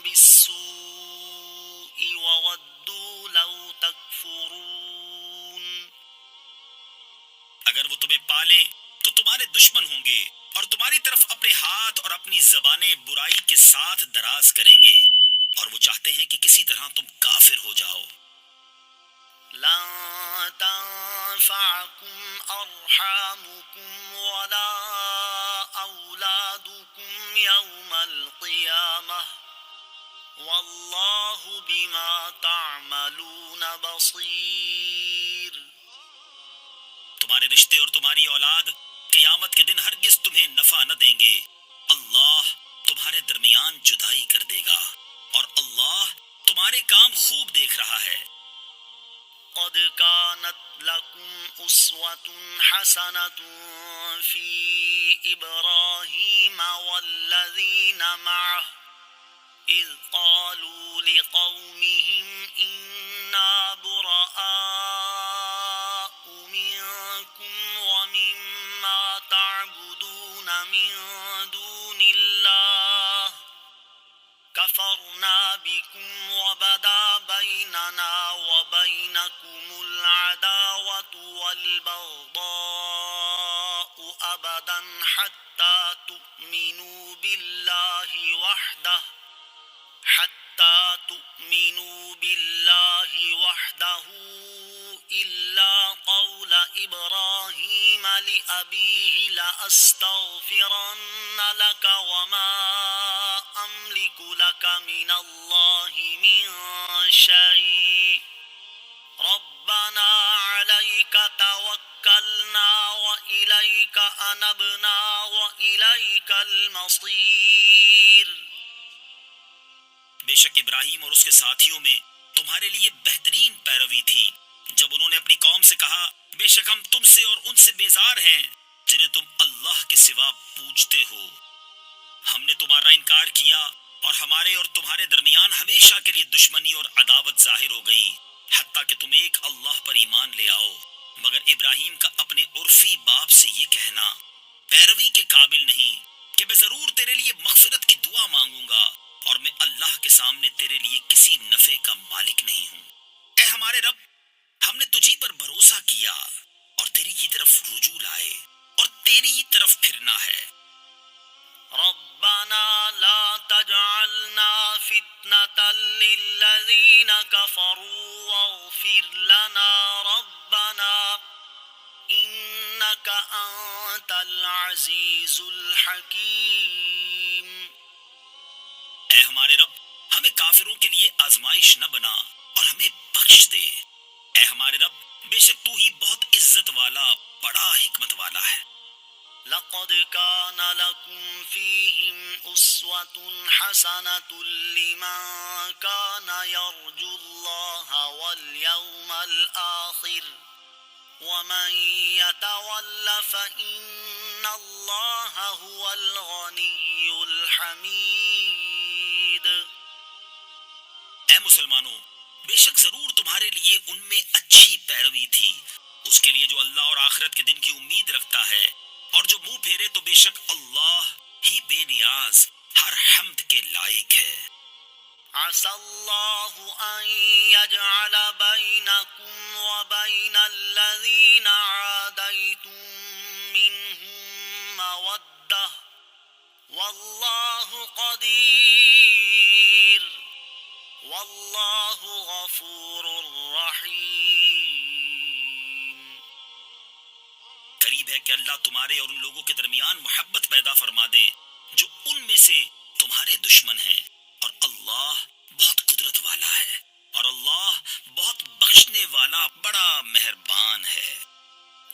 بالسوء وودوا لو تكفرون۔ اگر وہ تمہیں پالیں تو تمہارے دشمن ہوں گے، اور تمہاری طرف اپنے ہاتھ اور اپنی زبانیں برائی کے ساتھ دراز کریں گے، اور وہ چاہتے ہیں کہ کسی طرح تم کافر ہو جاؤ۔ لن تنفعكم أرحامكم ولا أولادكم يوم القيامة والله بما تعملون بصير۔ تمہارے رشتے اور تمہاری اولاد قیامت کے دن ہرگز تمہیں نفع نہ دیں گے۔ اللہ تمہارے درمیان جدائی کر دے گا، اور اللہ تمہارے کام خوب دیکھ رہا ہے۔ قد كانت لكم أسوة حسنة في إبراهيم والذين معه إذ قالوا لقومهم إنا براء منكم ومما تعبدون من دون الله كفرنا بكم وبدا بيننا وبينكم العداوة والبغضاء أبدا حتى تؤمنوا بالله وحده إلا قول إبراهيم لأبيه لأستغفرن لك وما أملك لك من الله من شيء ربنا عليك توكلنا وإليك أنبنا وإليك المصير۔ بے شک ابراہیم اور اس کے ساتھیوں میں تمہارے لیے بہترین پیروی تھی جب انہوں نے اپنی قوم سے کہا، بے شک ہم تم سے اور ان سے بیزار ہیں جنہیں تم اللہ کے سوا پوجتے ہو۔ ہم نے تمہارا انکار کیا اور ہمارے اور تمہارے درمیان ہمیشہ کے لیے دشمنی اور عداوت ظاہر ہو گئی، حتیٰ کہ تم ایک اللہ پر ایمان لے آؤ، مگر ابراہیم کا اپنے عرفی باپ سے یہ کہنا پیروی کے قابل نہیں کہ میں ضرور تیرے لیے مغفرت کی دعا مانگوں گا اور میں اللہ کے سامنے تیرے لیے کسی نفع کا مالک نہیں ہوں۔ اے ہمارے رب، ہم نے تجھی پر بھروسہ کیا اور تیری ہی طرف رجوع لائے اور تیری ہی طرف پھرنا ہے۔ ربنا لا تجعلنا فتنة للذين كفروا واغفر لنا ربنا إنك أنت العزيز الحكيم۔ اے ہمارے رب، ہمیں کافروں کے لیے آزمائش نہ بنا اور ہمیں بخش دے۔ اے ہمارے رب، بے شک تو ہی بہت عزت والا، بڑا حکمت والا ہے۔ لقد كان لكم فيهم أسوة حسنة لمن كان يرجو الله واليوم الآخر ومن يتول فإن الله هو الغني الحميد۔ اے مسلمانوں، بے شک ضرور تمہارے لیے ان میں اچھی پیروی تھی اس کے لیے جو اللہ اور آخرت کے دن کی امید رکھتا ہے، اور جو منہ پھیرے تو بے شک اللہ ہی بے نیاز ہر حمد کے لائق ہے۔ عسى الله أن يجعل بينكم وبين الذين عاديتم منهم مودة والله قدير والله غفور رحيم۔ قریب ہے کہ اللہ تمہارے اور ان لوگوں کے درمیان محبت پیدا فرما دے جو ان میں سے تمہارے دشمن ہیں، اور اللہ بہت قدرت والا ہے اور اللہ بہت بخشنے والا بڑا مہربان ہے۔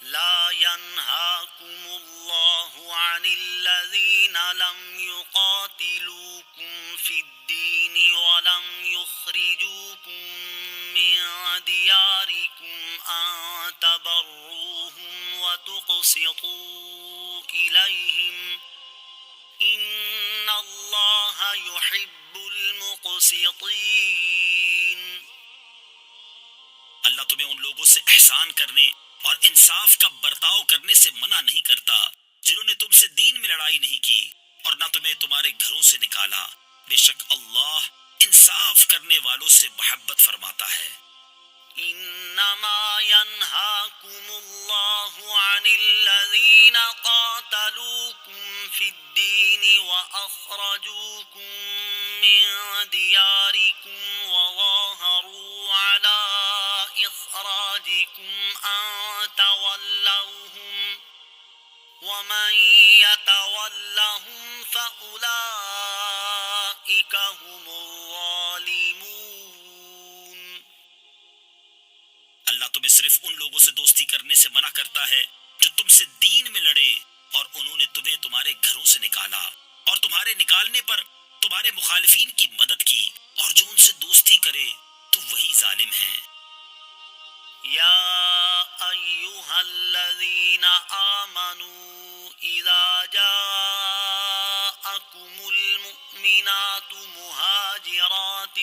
لا ينهاكم الله عن الذين لم يقاتلوكم في الدين ولم يخرجوكم من دياركم أن تبروهم وتقسطوا إليهم إن الله يحب المقسطين۔ اللہ تمہیں ان لوگوں سے احسان کرنے اور انصاف کا برتاؤ کرنے سے منع نہیں کرتا جنہوں نے تم سے دین میں لڑائی نہیں کی اور نہ تمہیں تمہارے گھروں سے نکالا، بے شک اللہ انصاف کرنے والوں سے محبت فرماتا ہے۔ انما ينهاكم الله عن الذين قاتلوكم في الدين واخرجوكم من دياركم وظاهروا على اخراجكم ان تولوهم ومن يتولهم فاولئك هم الظالمون۔ اللہ تمہیں صرف ان لوگوں سے دوستی کرنے سے منع کرتا ہے جو تم سے دین میں لڑے اور انہوں نے تمہیں تمہارے گھروں سے نکالا، اور تمہارے نکالنے پر تمہارے مخالفین کی مدد کی، اور جو ان سے دوستی کرے تو وہی ظالم ہیں۔ یا ایہا الذین آمنوا اذا جاءکم المؤمنات مہاجرات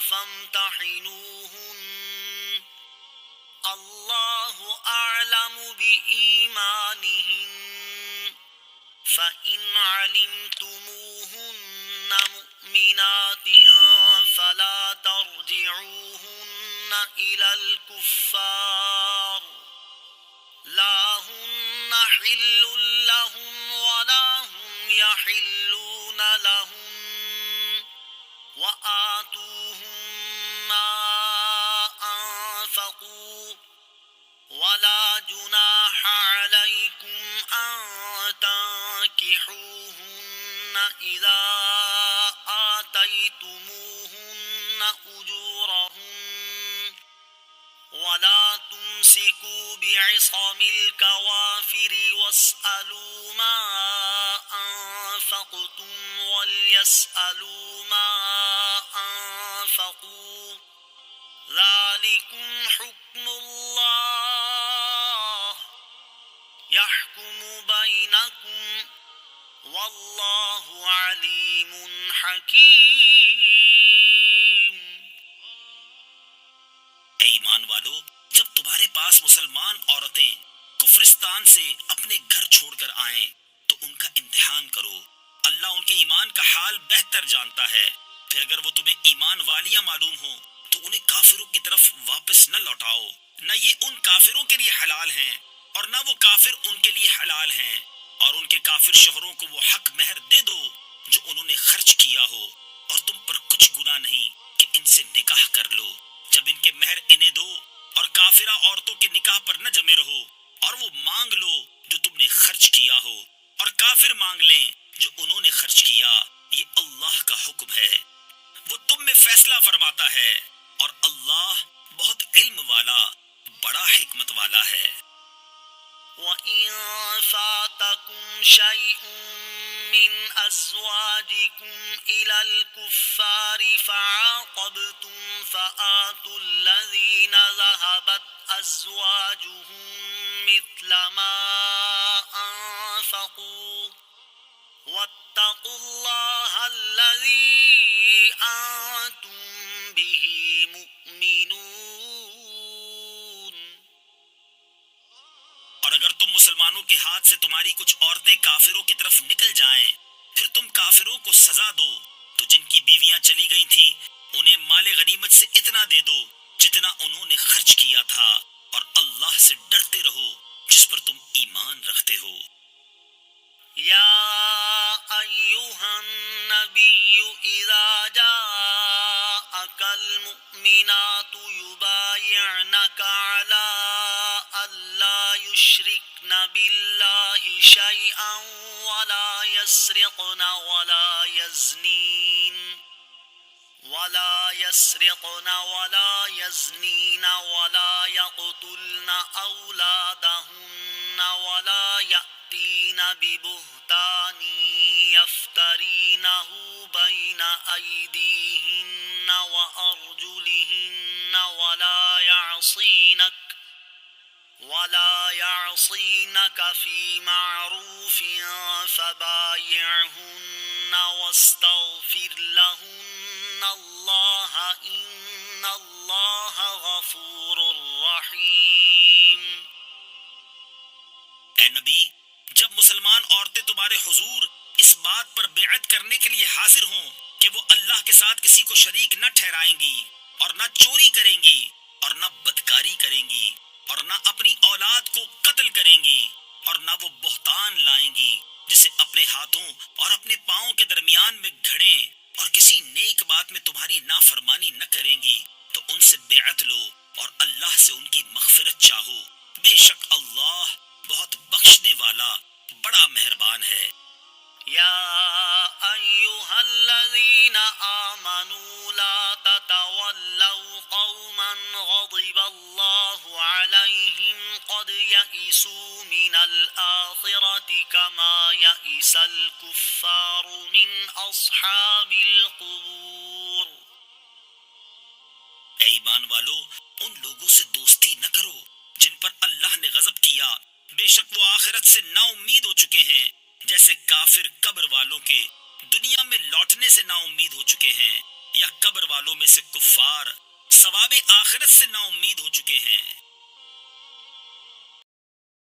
فامتحنوہن اللہ اعلم بإیمانہن فإن علمتموہن مؤمنات فلا ترجعوہن إلى الكفار لا هن حل لهم ولا هم يحلون لهم وآتوهم ما أنفقوا ولا جناح عليكم أن تنكحوهن إذا آتيتموهن أجورهن ولا تمسكوا بعصم الكوافر واسألوا ما أنفقتم وليسألوا ما أنفقوا ذلكم حكم الله يحكم بينكم والله عليم حكيم۔ اے ایمان والو، جب تمہارے پاس مسلمان مسلمان عورتیں کفرستان سے اپنے گھر چھوڑ کر آئیں تو ان کا امتحان کرو، اللہ ان کے ایمان کا حال بہتر جانتا ہے۔ پھر اگر وہ تمہیں ایمان والیاں معلوم ہوں تو انہیں کافروں کی طرف واپس نہ لوٹاؤ، نہ یہ ان کافروں کے لیے حلال ہیں اور نہ وہ کافر ان کے لیے حلال ہیں، اور ان کے کافر شوہروں کو وہ حق مہر دے دو جو انہوں نے خرچ کیا ہو، اور تم پر کچھ گناہ نہیں کہ ان سے نکاح کر لو جب ان کے مہر انہیں دو، اور کافرہ عورتوں کے نکاح پر نہ جمے رہو، اور وہ مانگ لو جو تم نے خرچ کیا ہو، اور کافر مانگ لیں جو انہوں نے خرچ کیا، یہ اللہ کا حکم ہے، وہ تم میں فیصلہ فرماتا ہے، اور اللہ بہت علم والا بڑا حکمت والا ہے۔ وَإِن فَاتَكُمْ شَيْءٌ مِّنْ أَزْوَاجِكُمْ إِلَى الْكُفَّارِ فَعَاقَبْتُمْ فَآتُوا الَّذِينَ ذَهَبَتْ أَزْوَاجُهُم مِّثْلَ مَا أَنفَقُوا وَاتَّقُوا اللَّهَ الَّذِي أَنتُم بِهِ مُؤْمِنُونَ۔ اور اگر تم مسلمانوں کے ہاتھ سے تمہاری کچھ عورتیں کافروں کی طرف نکل جائیں، پھر تم کافروں کو سزا دو تو جن کی بیویاں چلی گئی تھیں انہیں مال غنیمت سے اتنا دے دو جتنا انہوں نے خرچ کیا تھا، اور اللہ سے ڈرتے رہو جس پر تم ایمان رکھتے ہو۔ يا أيها النبي إذا جاءك المؤمنات يبايعنك على ألا يشركن بالله شيئا ولا يسرقن ولا يزنين ولا يقتلن أولادهن ولا يأتين ببهتان يفترينه بين أيديهن وأرجلهن ولا يعصينك في معروف فبايعهن واستغفر لهن الله إن الله غفور رحيم۔ اے نبی، جب مسلمان عورتیں تمہارے حضور اس بات پر بیعت کرنے کے لیے حاضر ہوں کہ وہ اللہ کے ساتھ کسی کو شریک نہ ٹھہرائیں گی، اور نہ چوری کریں گی، اور نہ بدکاری کریں گی، اور نہ اپنی اولاد کو قتل کریں گی، اور نہ وہ بہتان لائیں گی جسے اپنے ہاتھوں اور اپنے پاؤں کے درمیان میں گھڑیں، اور کسی نیک بات میں تمہاری نافرمانی نہ کریں گی، تو ان سے بیعت لو اور اللہ سے ان کی مغفرت چاہو، بے شک اللہ بہت بخشنے والا بڑا مہربان ہے۔ يا أيها الذين آمنوا لا تتولوا قوما غضب الله عليهم قد يئسوا من الآخرة كما يئس الكفار من أصحاب القبور۔ اے ایمان والو، ان لوگوں سے دوستی نہ کرو جن پر اللہ نے غضب کیا، بے شک وہ آخرت سے نا امید ہو چکے ہیں، جیسے کافر قبر والوں کے دنیا میں لوٹنے سے نا امید ہو چکے ہیں، یا قبر والوں میں سے کفار ثواب آخرت سے نا امید ہو چکے ہیں۔